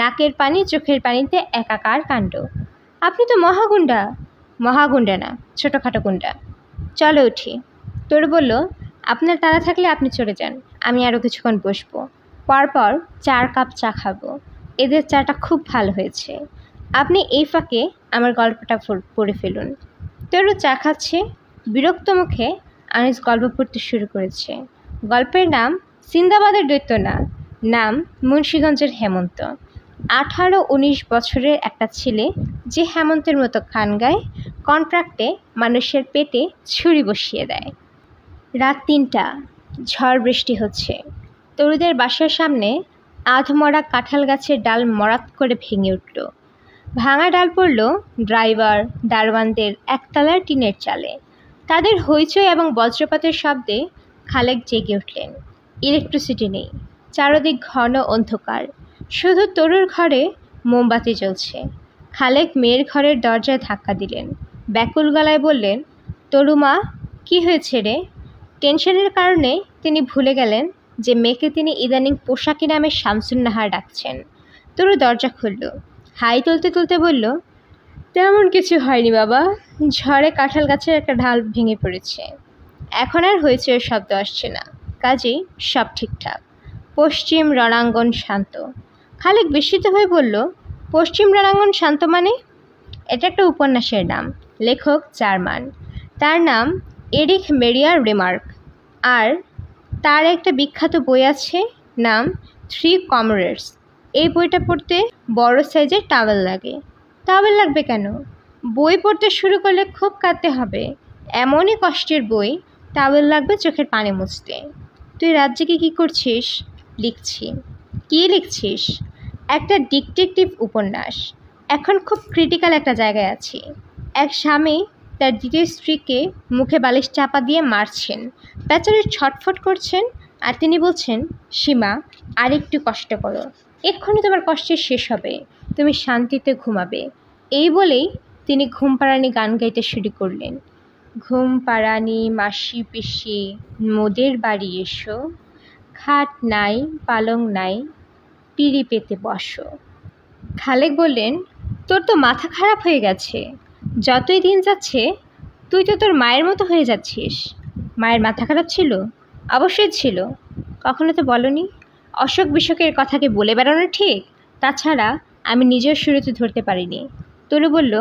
S1: নাকের পানি চোখের পানিতে একাকার কাণ্ড। আপনি তো মহাগুন্ডা। মহাগুন্ডা না, ছোটোখাটো গুন্ডা। চলো উঠি। তরু বলল, আপনার তাড়া থাকলে আপনি চলে যান, আমি আরও কিছুক্ষণ বসবো। পরপর 4 কাপ চা খাবো। এদের চাটা খুব ভালো হয়েছে। আপনি এই ফাঁকে আমার গল্পটা পড়ে ফেলুন। তরু চা খাচ্ছে। বিরক্ত মুখে আনিস গল্প পড়তে শুরু করেছে। গল্পের নাম সিন্দাবাদের দৈত্য না, নাম মুন্সিগঞ্জের হেমন্ত। 18-19 বছরের একটা ছেলে যে হেমন্তের মতো গান গায়, কন্ট্রাক্টে মানুষের পেটে ছুরি বসিয়ে দেয়। রাত 3টা, ঝড় বৃষ্টি হচ্ছে। তরুদের বাসার সামনে আধমরা কাঁঠাল গাছের ডাল মরাত করে ভেঙে উঠল। ভাঙা ডাল পড়ল ড্রাইভার দারওয়ানদের একতলার টিনের চালে। তাদের হইচই এবং বজ্রপাতের শব্দে খালেক জেগে উঠলেন। ইলেকট্রিসিটি নেই, চারদিক ঘন অন্ধকার, শুধু তরুর ঘরে মোমবাতি জ্বলছে। খালেক মেয়ের ঘরের দরজায় ধাক্কা দিলেন। ব্যাকুল গলায় বললেন, তরু মা, কী হয়েছে রে? টেনশনের কারণে তিনি ভুলে গেলেন যে মেয়েকে তিনি ইদানিং পোশাকি নামে শামসুন নাহার ডাকছেন। তরু দরজা খুলল, হাই তুলতে তুলতে বলল, তেমন কিছু হয়নি বাবা, ঝড়ে কাঁঠাল গাছের একটা ঢাল ভেঙে পড়েছে। এখন আর হয়েছে ওর শব্দ আসছে না, কাজেই সব ঠিকঠাক। পশ্চিম রণাঙ্গন শান্ত। খালেক বিস্মিত হয়ে বলল, পশ্চিম রণাঙ্গন শান্ত মানে? এটা একটা উপন্যাসের নাম, লেখক জার্মান, তার নাম এরিখ মেরিয়ার রিমার্ক। আর তার একটা বিখ্যাত বই আছে নাম 3 কমরেডস। এই বইটা পড়তে বড় সাইজের টাওয়েল লাগে। টাওয়েল লাগবে কেন? বই পড়তে শুরু করলে খুব কাঁদতে হবে। এমনই কষ্টের বই, টাওয়েল লাগবে চোখের পানি মুছতে। তুই রাত জেগে কী করছিস? লিখছি। কী লিখছিস? একটা ডিটেকটিভ উপন্যাস। এখন খুব ক্রিটিক্যাল একটা জায়গায় আছি। এক স্বামী তার দ্বিতীয় স্ত্রীকে মুখে বালিশ চাপা দিয়ে মারছেন, বেচারি ছটফট করছেন, আর তিনি বলছেন, সীমা, আর একটু কষ্ট করো, এক্ষুনি তোমার কষ্টের শেষ হবে, তুমি শান্তিতে ঘুমাবে। এই বলেই তিনি ঘুমপাড়ানি গান গাইতে শুরু করলেন। ঘুমপাড়ানি মাসি পিসি মোদের বাড়ি এসো, খাট নাই পালং নাই, পিঁড়ি পেতে বসো। খালেক বললেন, তোর তো মাথা খারাপ হয়ে গেছে। যতই দিন যাচ্ছে তুই তো তোর মায়ের মতো হয়ে যাচ্ছিস। মায়ের মাথা খারাপ ছিল? অবশ্যই ছিল। কখনো তো বলনি। অসুখ বিসুখের কথাকে বলে বেড়ানো ঠিক। তাছাড়া আমি নিজেও শুরুতে ধরতে পারিনি। তরু বলল,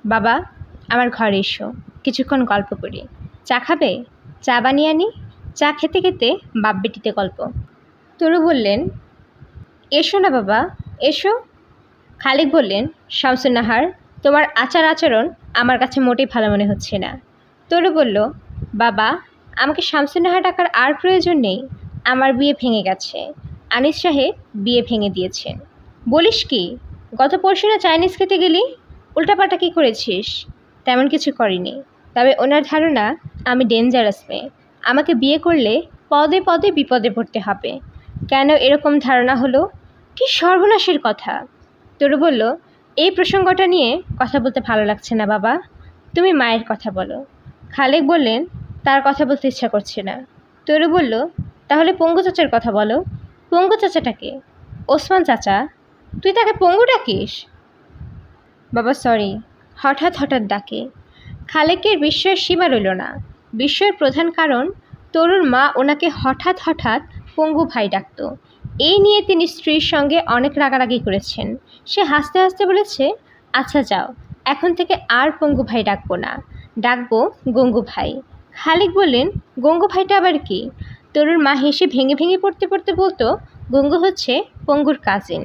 S1: বাবা, আমার ঘরে এসো, কিছুক্ষণ গল্প করি। চা খাবে? চা বানিয়ে আনি। চা খেতে খেতে বাপ বেটিতে গল্প। তরু বললেন, এসো না বাবা, এসো। খালেক বললেন, শামসুন্নাহার, তোমার আচার আচরণ আমার কাছে মোটেই ভালো মনে হচ্ছে না। তরু বলল, বাবা, আমাকে শামসুন্নাহার ডাকার আর প্রয়োজন নেই। আমার বিয়ে ভেঙে গেছে। আনিস সাহেব বিয়ে ভেঙে দিয়েছেন। বলিস কি? গত পরশু না চাইনিজ খেতে গেলি? উল্টাপাল্টা কী করেছিস? তেমন কিছু করিনি, তবে ওনার ধারণা আমি ডেঞ্জারাস মেয়ে। আমাকে বিয়ে করলে পদে পদে বিপদে পড়তে হবে। কেন এরকম ধারণা হলো? কি সর্বনাশের কথা! তরু বলল, এই প্রসঙ্গটা নিয়ে কথা বলতে ভালো লাগছে না বাবা, তুমি মায়ের কথা বলো। খালেক বললেন, তার কথা বলতে ইচ্ছা করছে না। তরু বলল, তাহলে পঙ্গু চাচার কথা বলো। পঙ্গু চাচাটাকে? ওসমান চাচা। তুই তাকে পঙ্গু ডাকিস? বাবা সরি, হঠাৎ হঠাৎ ডাকে। খালেকের বিস্ময়ের সীমা রইল না। বিস্ময়ের প্রধান কারণ, তরুর মা ওনাকে হঠাৎ হঠাৎ পঙ্গু ভাই ডাকত। এই নিয়ে তিনি স্ত্রীর সঙ্গে অনেক রাগারাগি করেছেন। সে হাসতে হাসতে বলেছে, আচ্ছা যাও, এখন থেকে আর পঙ্গু ভাই ডাকবো না, ডাকবো গঙ্গু ভাই। খালেক বললেন, গঙ্গু ভাইটা আবার কি? তরুর মা হেসে ভেঙে ভেঙে পড়তে পড়তে বলতো, গঙ্গু হচ্ছে পঙ্গুর কাজিন।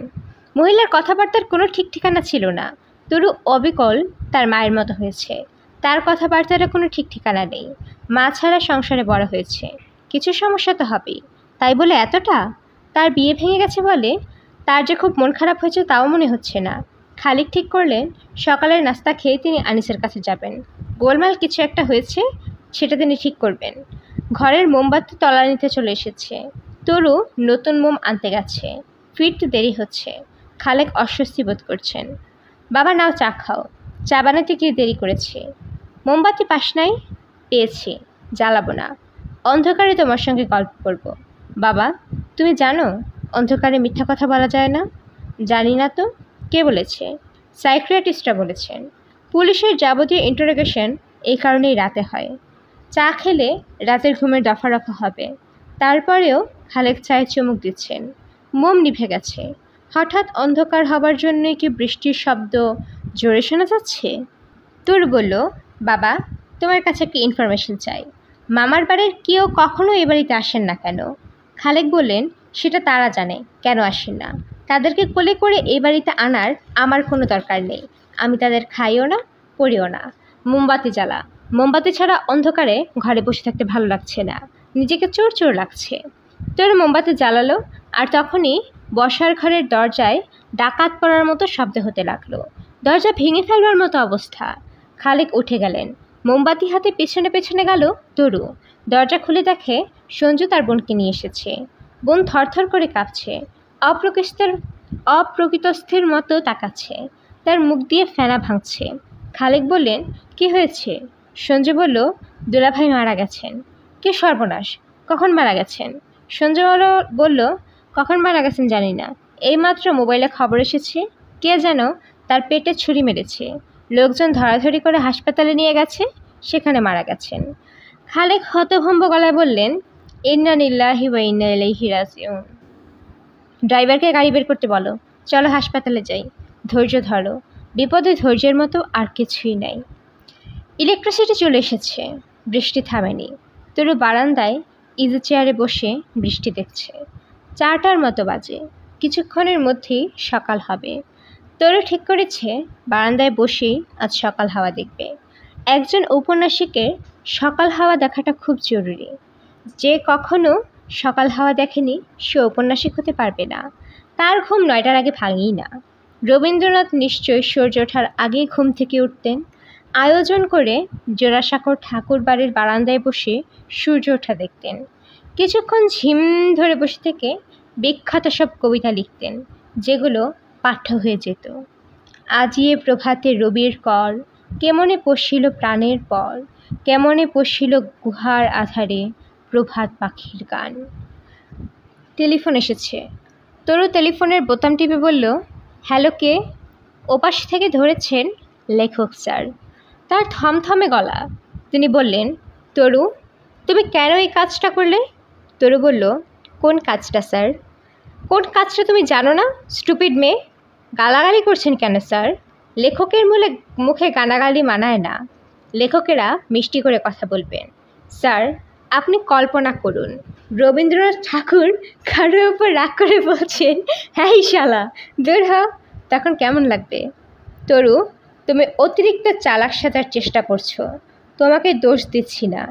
S1: মহিলার কথাবার্তার কোনো ঠিক ঠিকানা ছিল না। তরু অবিকল তার মায়ের মতো হয়েছে। তার কথাবার্তারও কোনো ঠিক ঠিকানা নেই। মা ছাড়া সংসারে বড় হয়েছে, কিছু সমস্যা তো হবেই। তাই বলে এতটা? তার বিয়ে ভেঙে গেছে বলে তার যে খুব মন খারাপ হয়েছে তাও মনে হচ্ছে না। খালিক ঠিক করলেন, সকালের নাস্তা খেয়ে তিনি আনিসের কাছে যাবেন। গোলমাল কিছু একটা হয়েছে, সেটা তিনি ঠিক করবেন। ঘরের মোমবাতি তলানিতে চলে এসেছে। তরু নতুন মোম আনতে গেছে। ফিরতে দেরি হচ্ছে। খালেক অস্বস্তি বোধ করছেন। বাবা নাও চা খাও। চা বানাতে গিয়ে দেরি করেছে। মোমবাতি পাস নাই? পেয়েছি, জ্বালাবো না। অন্ধকারে তোমার সঙ্গে গল্প করব। বাবা, তুমি জানো অন্ধকারে মিথ্যা কথা বলা যায় না? জানি না তো। কে বলেছে? সাইকিয়াট্রিস্টরা বলেছেন। পুলিশের যাবতীয় ইন্টারোগেশন এই কারণেই রাতে হয়। চা খেলে রাতের ঘুমের দফা রফা হবে। তারপরেও খালেক চায়ে চুমুক দিচ্ছেন। মোম নিভে গেছে। হঠাৎ অন্ধকার হবার জন্যই কি বৃষ্টির শব্দ জোরে শোনা যাচ্ছে? তোর বলল, বাবা, তোমার কাছে একটা ইনফরমেশন চাই। মামার বাড়ির কেউ কখনো এ বাড়িতে আসেন না কেন? খালেক বললেন, সেটা তারা জানে কেন আসেন না। তাদেরকে কোলে করে এই বাড়িতে আনার আমার কোনো দরকার নেই। আমি তাদের খাইও না, পড়িও না। মোমবাতি জ্বালা। মোমবাতি ছাড়া অন্ধকারে ঘরে বসে থাকতে ভালো লাগছে না, নিজেকে চোর চোর লাগছে। তোর মোমবাতি জ্বালালো, আর তখনই বসার ঘরের দরজায় ডাকাত পড়ার মতো শব্দ হতে লাগলো। দরজা ভেঙে ফেলবার মতো অবস্থা। খালেক উঠে গেলেন। মোমবাতি হাতে পেছনে পেছনে গেল তরু। দরজা খুলে দেখে সঞ্জু তার বোনকে নিয়ে এসেছে। বোন থরথর করে কাঁপছে, অপ্রকৃতস্থির মতো তাকাচ্ছে, তার মুখ দিয়ে ফেনা ভাঙছে। খালেক বললেন, কি হয়েছে? সঞ্জু বলল, দুলাভাই মারা গেছেন। কি সর্বনাশ! কখন মারা গেছেন? সঞ্জু বলল, কখন মারা গেছেন জানি না, এইমাত্র মোবাইলে খবর এসেছে কে যেন তার পেটে ছুরি মেরেছে। লোকজন ধরাধরি করে হাসপাতালে নিয়ে গেছে, সেখানে মারা গেছেন। খালেক হতভম্ব গলায় বললেন, ইন্না লিল্লাহি ওয়া ইন্না ইলাইহি রাজিউন। ড্রাইভারকে গাড়ি বের করতে বলো, চলো হাসপাতালে যাই। ধৈর্য ধরো, বিপদে ধৈর্যের মতো আর কিছুই নাই। ইলেকট্রিসিটি চলে এসেছে। বৃষ্টি থামেনি। তরু বারান্দায় ইজি চেয়ারে বসে বৃষ্টি দেখছে। 4টার মতো বাজে। কিছুক্ষণের মধ্যেই সকাল হবে। তরু ঠিক করেছে বারান্দায় বসেই আজ সকাল হাওয়া দেখবে। একজন ঔপন্যাসিকের সকাল হাওয়া দেখাটা খুব জরুরি। যে কখনো সকাল হাওয়া দেখেনি সে ঔপন্যাসিক হতে পারবে না। তার ঘুম 9টার আগে ভাঙেই না। রবীন্দ্রনাথ নিশ্চয়ই সূর্য ওঠার আগেই ঘুম থেকে উঠতেন। আয়োজন করে জোড়াসাঁকোর ঠাকুর বাড়ির বারান্দায় বসে সূর্য ওঠা দেখতেন। কিছুক্ষণ ঝিম ধরে বসে থেকে বিখ্যাত সব কবিতা লিখতেন, যেগুলো পাঠ্য হয়ে যেত। আজিয়ে প্রভাতে রবির কর, কেমনে পশিল প্রাণের পর, কেমনে পশিল গুহার আধারে প্রভাত পাখির গান। টেলিফোন এসেছে। তরু টেলিফোনের বোতাম টিপে বলল, হ্যালো কে? ওপাশ থেকে ধরেছেন লেখক স্যার। তার থমথমে গলা। তিনি বললেন, তরু, তুমি কেন এই কাজটা করলে? তরু বলল, কোন কাজটা স্যার? কোন কাজটা তুমি জানো না, স্টুপিড মেয়ে? গালাগালি করছেন কেন স্যার? লেখকের মুখে গালাগালি মানায় না। লেখকেরা মিষ্টি করে কথা বলবেন। স্যার, আপনি কল্পনা করুন রবীন্দ্রনাথ ঠাকুর কারোর উপর রাগ করে বলছেন, হ্যাঁ শালা দূর হ, তখন কেমন লাগবে? তরু, তুমি অতিরিক্ত চালাক সাজার চেষ্টা করছো। তোমাকে দোষ দিচ্ছি না।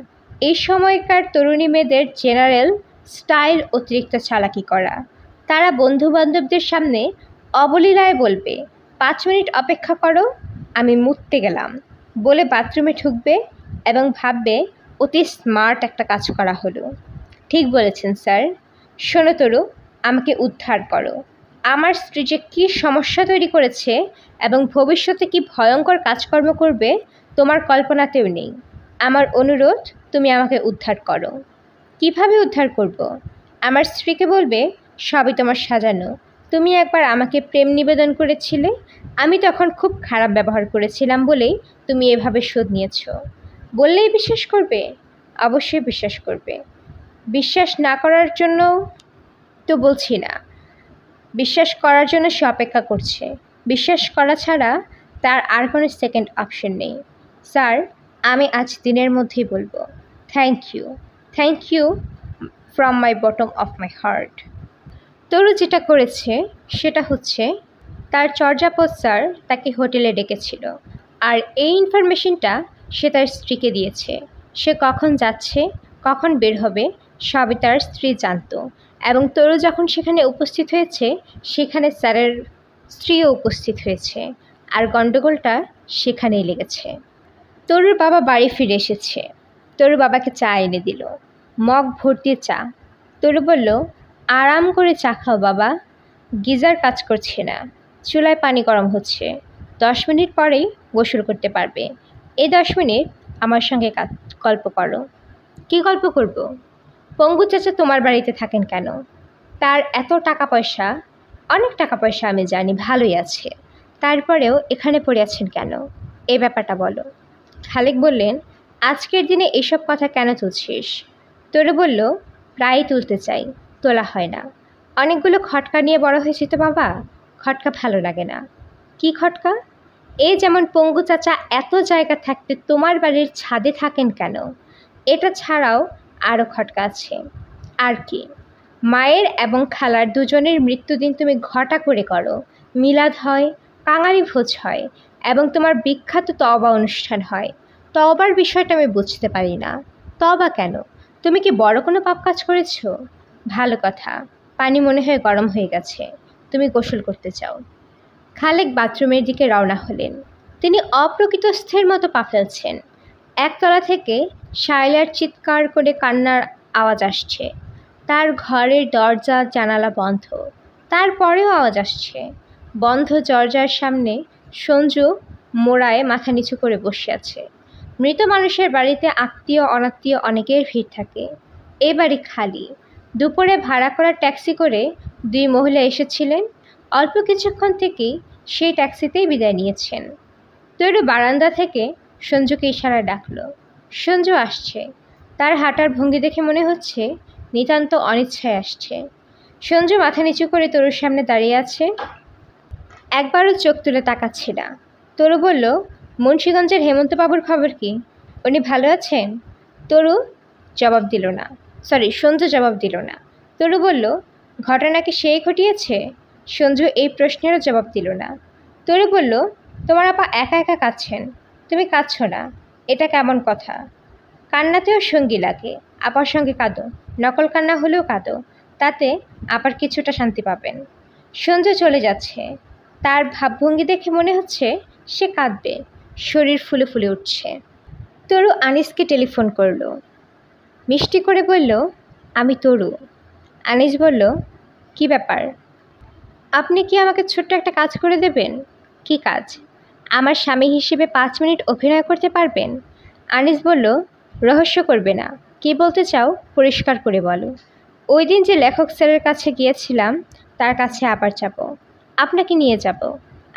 S1: এই সময়কার তরুণী মেয়েদের জেনারেল স্টাইল অতিরিক্ত চালাকি করা। তারা বন্ধুবান্ধবদের সামনে অবলীলায় বলবে, 5 মিনিট অপেক্ষা করো, আমি মুততে গেলাম বলে বাথরুমে ঢুকবে এবং ভাববে অতি স্মার্ট একটা কাজ করা হলো। ঠিক বলেছেন স্যার। শোনো তরু, আমাকে উদ্ধার করো। আমার স্ত্রী যে কী সমস্যা তৈরি করেছে এবং ভবিষ্যতে কি ভয়ঙ্কর কাজকর্ম করবে তোমার কল্পনাতেও নেই। আমার অনুরোধ, তুমি আমাকে উদ্ধার করো। কিভাবে উদ্ধার করব? আমার স্ত্রীকে বলবে সবই তোমার সাজানো। তুমি একবার আমাকে প্রেম নিবেদন করেছিলে, আমি তখন খুব খারাপ ব্যবহার করেছিলাম বলেই তুমি এভাবে শোধ নিয়েছ। বললেই বিশ্বাস করবে? অবশ্যই বিশ্বাস করবে। বিশ্বাস না করার জন্য তো বলছি না, বিশ্বাস করার জন্য সে অপেক্ষা করছে। বিশ্বাস করা ছাড়া তার আর কোনো সেকেন্ড অপশন নেই। স্যার, আমি আজ দিনের মধ্যেই বলবো। Thank you from my bottom of my heart. Taru যেটা করেছে সেটা হচ্ছে, তার চর্যাপদ স্যার তাকে হোটেলে ডেকেছিল, আর এই ইনফরমেশনটা সে তার স্ত্রীকে দিয়েছে। সে কখন যাচ্ছে, কখন বের হবে, সবই তার স্ত্রী জানত। এবং তরু যখন সেখানে উপস্থিত হয়েছে, সেখানে স্যারের স্ত্রীও উপস্থিত হয়েছে, আর গণ্ডগোলটা সেখানেই লেগেছে। তরুর বাবা বাড়ি ফিরে এসেছে। তরু বাবাকে চা এনে দিল, মগ ভর্তি চা। তরু বলল, আরাম করে চা খাও বাবা, গিজার কাজ করছে না, চুলায় পানি গরম হচ্ছে, 10 মিনিট পরেই গোসল করতে পারবে। এই 10 মিনিট আমার সঙ্গে গল্প করো। কি গল্প করব? পঙ্গু চাচা তোমার বাড়িতে থাকেন কেন? তার এত টাকা পয়সা, অনেক টাকা পয়সা আমি জানি, ভালোই আছে, তারপরেও এখানে পড়ে আছেন কেন? এই ব্যাপারটা বলো। খালেক বললেন, আজকের দিনে এসব কথা কেন তুলছিস? তরু বলল, প্রায়ই তুলতে চাই, তোলা হয় না। অনেকগুলো খটকা নিয়ে বড় হয়েছি তো বাবা, খটকা ভালো লাগে না। কি খটকা? এই যেমন পঙ্গু চাচা এত জায়গা থাকতে তোমার বাড়ির ছাদে থাকেন কেন? এটা ছাড়াও আরও খটকা আছে। আর কি? মায়ের এবং খালার দুজনের মৃত্যুদিন তুমি ঘটা করে করো, মিলাদ হয়, কাঙালি ভোজ হয়, এবং তোমার বিখ্যাত তওবা অনুষ্ঠান হয়। তওবার বিষয়টা আমি বুঝতে পারি না। তওবা কেন? তুমি কি বড় কোনো পাপ কাজ করেছো? ভালো কথা, পানি মনে হয় গরম হয়ে গেছে, তুমি গোসল করতে চাও। খালেক বাথরুমের দিকে রওনা হলেন। তিনি অপ্রকৃতস্থের মতো পা ফেলছেন। একতলা থেকে শায়লার চিৎকার করে কান্নার আওয়াজ আসছে। তার ঘরের দরজা জানালা বন্ধ, তারপরেও আওয়াজ আসছে। বন্ধ দরজার সামনে সঞ্জু মোড়ায় মাথা নিচু করে বসে আছে। মৃত মানুষের বাড়িতে আত্মীয় অনাত্মীয় অনেকের ভিড় থাকে। এ বাড়ি খালি। দুপুরে ভাড়া করা ট্যাক্সি করে 2 মহিলা এসেছিলেন। অল্প কিছুক্ষণ থেকেই সেই ট্যাক্সিতেই বিদায় নিয়েছেন। তরু বারান্দা থেকে সঞ্জুকে ইশারায় ডাকল। সঞ্জু আসছে। তার হাঁটার ভঙ্গি দেখে মনে হচ্ছে নিতান্ত অনিচ্ছায় আসছে। সঞ্জু মাথা নিচু করে তরুর সামনে দাঁড়িয়ে আছে, একবারও চোখ তুলে তাকাচ্ছে না। তরু বলল, মুন্সিগঞ্জের হেমন্তবাবুর খবর কি? উনি ভালো আছেন? সঞ্জু জবাব দিল না। তরু বলল, ঘটনা কি সেই ঘটিয়েছে? সঞ্জু এই প্রশ্নেরও জবাব দিল না। তরু বলল, তোমার আপা একা একা কাঁদছেন, তুমি কাঁদছ না, এটা কেমন কথা? কান্নাতেও সঙ্গী লাগে, আপার সঙ্গে কাঁদো, নকল কান্না হলেও কাঁদো, তাতে আপার কিছুটা শান্তি পাবেন। সঞ্জু চলে যাচ্ছে, তার ভাবভঙ্গি দেখে মনে হচ্ছে সে কাঁদবে, শরীর ফুলে ফুলে উঠছে। তরু আনিসকে টেলিফোন করলো, মিষ্টি করে বলল, আমি তরু। আনিস বলল, কি ব্যাপার? আপনি কি আমাকে ছোট্ট একটা কাজ করে দেবেন? কি কাজ? আমার স্বামী হিসেবে 5 মিনিট অভিনয় করতে পারবেন? আনিস বলল, রহস্য করবে না, কি বলতে চাও পরিষ্কার করে বলো। ওই দিন যে লেখক স্যারের কাছে গিয়েছিলাম তার কাছে আবার যাব, আপনাকে নিয়ে যাব,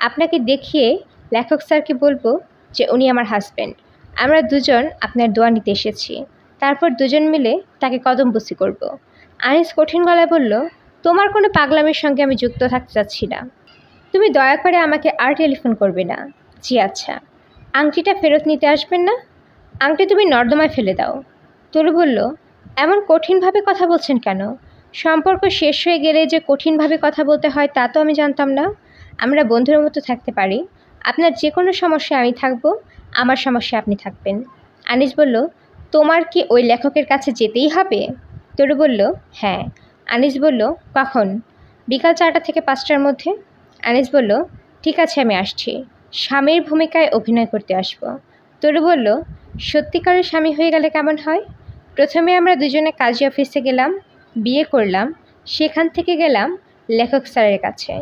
S1: আপনাকে দেখিয়ে লেখক স্যারকে বলবো যে উনি আমার হাজব্যান্ড, আমরা দুজন আপনার দোয়া নিতে এসেছি, তারপর দুজন মিলে তাকে কদমবুসি করব। আনিস কঠিন গলায় বলল, তোমার কোনো পাগলামির সঙ্গে আমি যুক্ত থাকতে চাচ্ছি না, তুমি দয়া করে আমাকে আর টেলিফোন করবে না। জি আচ্ছা। আংটিটা ফেরত নিতে আসবেন না? আংটি তুমি নর্দমায় ফেলে দাও। তরু বলল, এমন কঠিনভাবে কথা বলছেন কেন? সম্পর্ক শেষ হয়ে গেলে যে কঠিনভাবে কথা বলতে হয় তা তো আমি জানতাম না। আমরা বন্ধুর মতো থাকতে পারি, আপনার যে কোনো সমস্যায় আমি থাকবো, আমার সমস্যায় আপনি থাকবেন। আনিস বলল, তোমার কি ওই লেখকের কাছে যেতেই হবে? তরু বলল, হ্যাঁ। আনিস বলল, কখন? বিকাল 4টা থেকে 5টার মধ্যে। আনিস বলল, ঠিক আছে, আমি আসছি, স্বামীর ভূমিকায় অভিনয় করতে আসব। তরু বলল, সত্যিকারের স্বামী হয়ে গেলে কেমন হয়? প্রথমে আমরা দুজনে কাজী অফিসে গেলাম, বিয়ে করলাম, সেখান থেকে গেলাম লেখক স্যারের কাছে,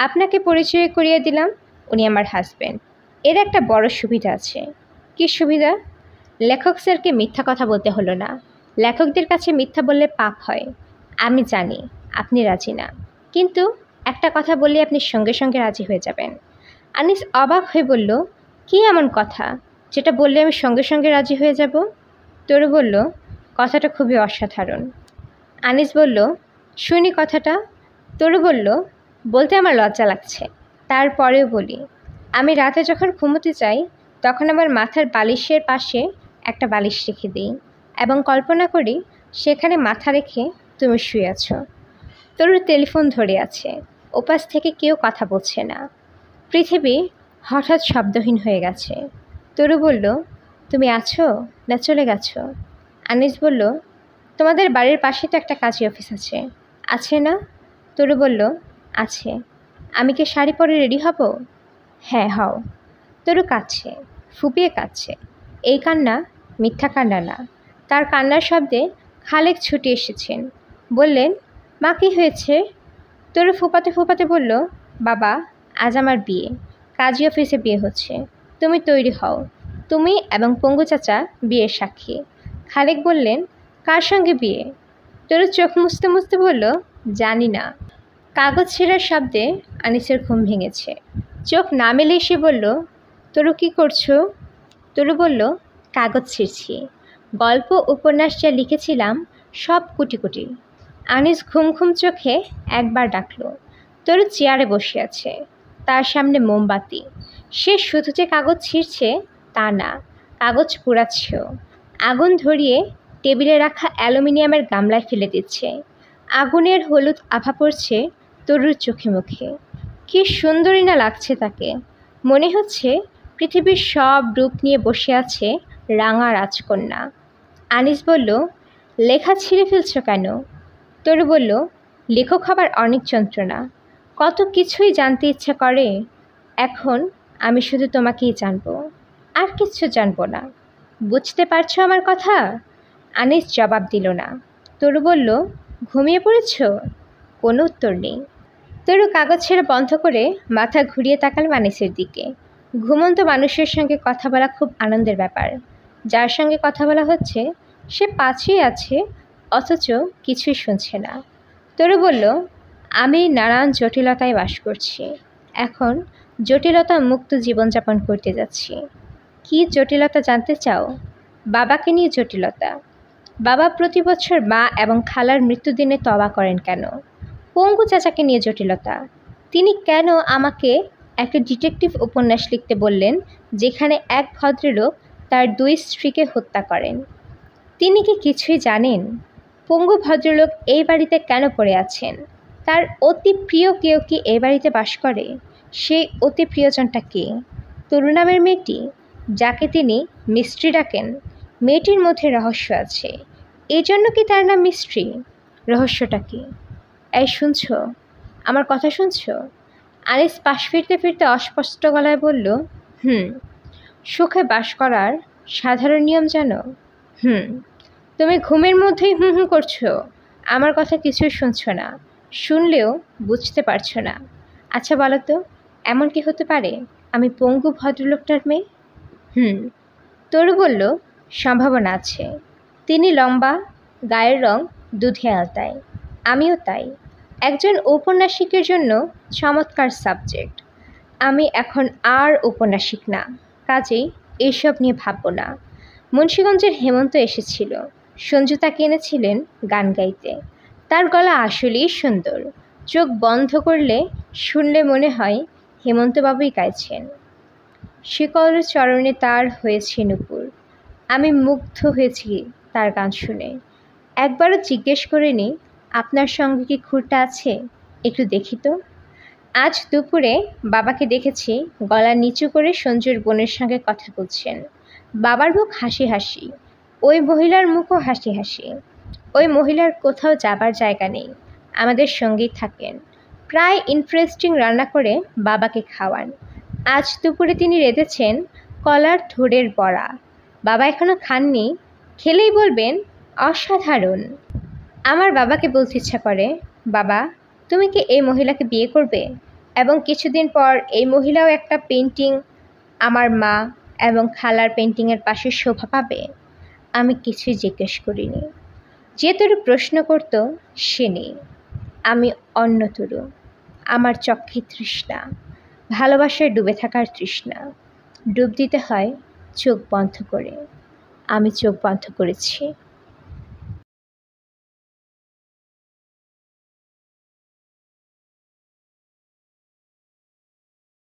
S1: আপনাকে পরিচয় করিয়ে দিলাম, উনি আমার হাজব্যান্ড। এর একটা বড় সুবিধা আছে। কি সুবিধা? লেখক স্যারকে মিথ্যা কথা বলতে হলো না। লেখকদের কাছে মিথ্যা বললে পাপ হয়। আমি জানি আপনি রাজি না, কিন্তু একটা কথা বললে আপনি সঙ্গে সঙ্গে রাজি হয়ে যাবেন। আনিস অবাক হয়ে বলল, কী এমন কথা যেটা বললে আমি সঙ্গে সঙ্গে রাজি হয়ে যাব? তরু বলল, কথাটা খুবই অসাধারণ। আনিস বলল, শুনি কথাটা। তরু বলল, বলতে আমার লজ্জা লাগছে, তারপরেও বলি। আমি রাতে যখন ঘুমোতে যাই তখন আমার মাথার বালিশের পাশে একটা বালিশ রেখে দিই এবং কল্পনা করি সেখানে মাথা রেখে তুমি শুয়ে আছো। তরুর টেলিফোন ধরে আছে, ওপাশ থেকে কেউ কথা বলছে না। পৃথিবী হঠাৎ শব্দহীন হয়ে গেছে। তরু বলল, তুমি আছো না চলে গেছো? আনিস বলল, তোমাদের বাড়ির পাশে তো একটা কাজী অফিস আছে, আছে না? তরু বলল, আছে। আমি কি শাড়ি পরে রেডি হব? হ্যাঁ হও। তরু কাঁদছে, ফুপিয়ে কাঁদছে। এই কান্না মিথ্যা কান্না না। তার কান্নার শব্দে খালেক ছুটে এসেছেন, বললেন, মা কী হয়েছে? তরু ফুপাতে ফুপাতে বলল, বাবা, আজ আমার বিয়ে, কাজী অফিসে বিয়ে হচ্ছে, তুমি তৈরি হও, তুমি এবং পঙ্গু চাচা বিয়ের সাক্ষী। খালেক বললেন, কার সঙ্গে বিয়ে? তরু চোখ মুছতে মুছতে বলল, জানি না। কাগজ ছেঁড়ার শব্দে আনিসের ঘুম ভেঙেছে। চোখ না মেলে এসে বলল, তরু কী করছো? তরু বলল, কাগজ ছিঁড়ছি, গল্প উপন্যাস যা লিখেছিলাম সব কুটি কুটি। আনিস ঘুম ঘুম চোখে একবার ডাকল। তরু চেয়ারে বসে আছে, তার সামনে মোমবাতি। সে শুধু যে কাগজ ছিঁড়ছে তা না, কাগজ পোড়াচ্ছেও। আগুন ধরিয়ে টেবিলে রাখা অ্যালুমিনিয়ামের গামলায় ফেলে দিচ্ছে। আগুনের হলুদ আভা পড়ছে তরুর চোখে মুখে। কি সুন্দরী না লাগছে তাকে, মনে হচ্ছে পৃথিবীর সব রূপ নিয়ে বসে আছে রাঙা রাজকন্যা। আনিস বলল, লেখা ছিঁড়ে ফেলছ কেন? তরু বলল, লেখক হবার অনেক যন্ত্রণা, কত কিছুই জানতে ইচ্ছা করে। এখন আমি শুধু তোমাকেই জানবো, আর কিচ্ছু জানবো না। বুঝতে পারছো আমার কথা? আনিস জবাব দিল না। তরু বলল, ঘুমিয়ে পড়েছ? কোনো উত্তর নেই। তরু কাগজ ছেঁড়া বন্ধ করে মাথা ঘুরিয়ে তাকাল আনিসের দিকে। ঘুমন্ত মানুষের সঙ্গে কথা বলা খুব আনন্দের ব্যাপার। যার সঙ্গে কথা বলা হচ্ছে সে পাশেই আছে, অথচ কিছুই শুনছে না। তরু বলল, আমি নানান জটিলতায় বাস করছি, এখন জটিলতা মুক্ত জীবনযাপন করতে যাচ্ছি। কি জটিলতা জানতে চাও? বাবাকে নিয়ে জটিলতা। বাবা প্রতি বছর মা এবং খালার মৃত্যুদিনে তওবা করেন কেন? পঙ্গু চাচাকে নিয়ে জটিলতা। তিনি কেন আমাকে একটা ডিটেকটিভ উপন্যাস লিখতে বললেন যেখানে এক ভদ্রলোক তার 2 স্ত্রীকে হত্যা করেন? তিনি কি কিছুই জানেন? পঙ্গু ভদ্রলোক এই বাড়িতে কেন পড়ে আছেন? তার অতি প্রিয় কেউ কি এ বাড়িতে বাস করে? সেই অতি প্রিয়জনটা কে? তরু নামের মেয়েটি, যাকে তিনি মিস্ট্রি ডাকেন। মেয়েটির মধ্যে রহস্য আছে, এই জন্য কি তার নাম মিস্ট্রি? রহস্যটা কি? এই শুনছ? আমার কথা শুনছ? আনিস পাশ ফিরতে ফিরতে অস্পষ্ট গলায় বলল, সুখে বাস করার সাধারণ নিয়ম জানো? তুমি ঘুমের মধ্যেই হুম হুম করছো, আমার কথা কিছুই শুনছ না, শুনলেও বুঝতে পারছো না। আচ্ছা বলো তো, এমন কি হতে পারে আমি পঙ্গু ভদ্রলোকটার মেয়ে? তরু বলল, সম্ভাবনা আছে। তিনি লম্বা, গায়ের রং দুধে আলতায়, আমিও তাই। একজন ঔপন্যাসিকের জন্য চমৎকার সাবজেক্ট। আমি এখন আর ঔপন্যাসিক না, কাজেই এইসব নিয়ে ভাববো না। মুন্সিগঞ্জের হেমন্ত এসেছিল, সঞ্জু তাকে এনেছিলেন গান গাইতে। তার গলা আসলেই সুন্দর, চোখ বন্ধ করলে শুনলে মনে হয় হেমন্তবাবুই গাইছেন। শিকল চরণে তার হয়েছে নূপুর। আমি মুগ্ধ হয়েছি তার গান শুনে। একবারও জিজ্ঞেস করিনি, আপনার সঙ্গে কি খুঁড়টা আছে, একটু দেখি তো। আজ দুপুরে বাবাকে দেখেছি গলা নিচু করে সঞ্জুর বোনের সঙ্গে কথা বলছেন। বাবার মুখ হাসি হাসি, ওই মহিলার মুখও হাসি হাসি। ওই মহিলার কোথাও যাবার জায়গা নেই, আমাদের সঙ্গেই থাকেন। প্রায় ইন্টারেস্টিং রান্না করে বাবাকে খাওয়ান। আজ দুপুরে তিনি রেঁধেছেন কলার থোড়ের বড়া। বাবা এখনো খাননি, খেলেই বলবেন অসাধারণ। আমার বাবাকে বলতে ইচ্ছা করে, বাবা তুমি কি এই মহিলাকে বিয়ে করবে? এবং কিছুদিন পর এই মহিলাও একটা পেন্টিং আমার মা এবং খালার পেন্টিংয়ের পাশে শোভা পাবে। আমি কিছুই জিজ্ঞেস করিনি। যে তরু প্রশ্ন করত সে নেই। আমি অন্য তরু। আমার চক্ষে তৃষ্ণা, ভালোবাসায় ডুবে থাকার তৃষ্ণা। ডুব দিতে হয় চোখ বন্ধ করে। আমি চোখ বন্ধ করেছি।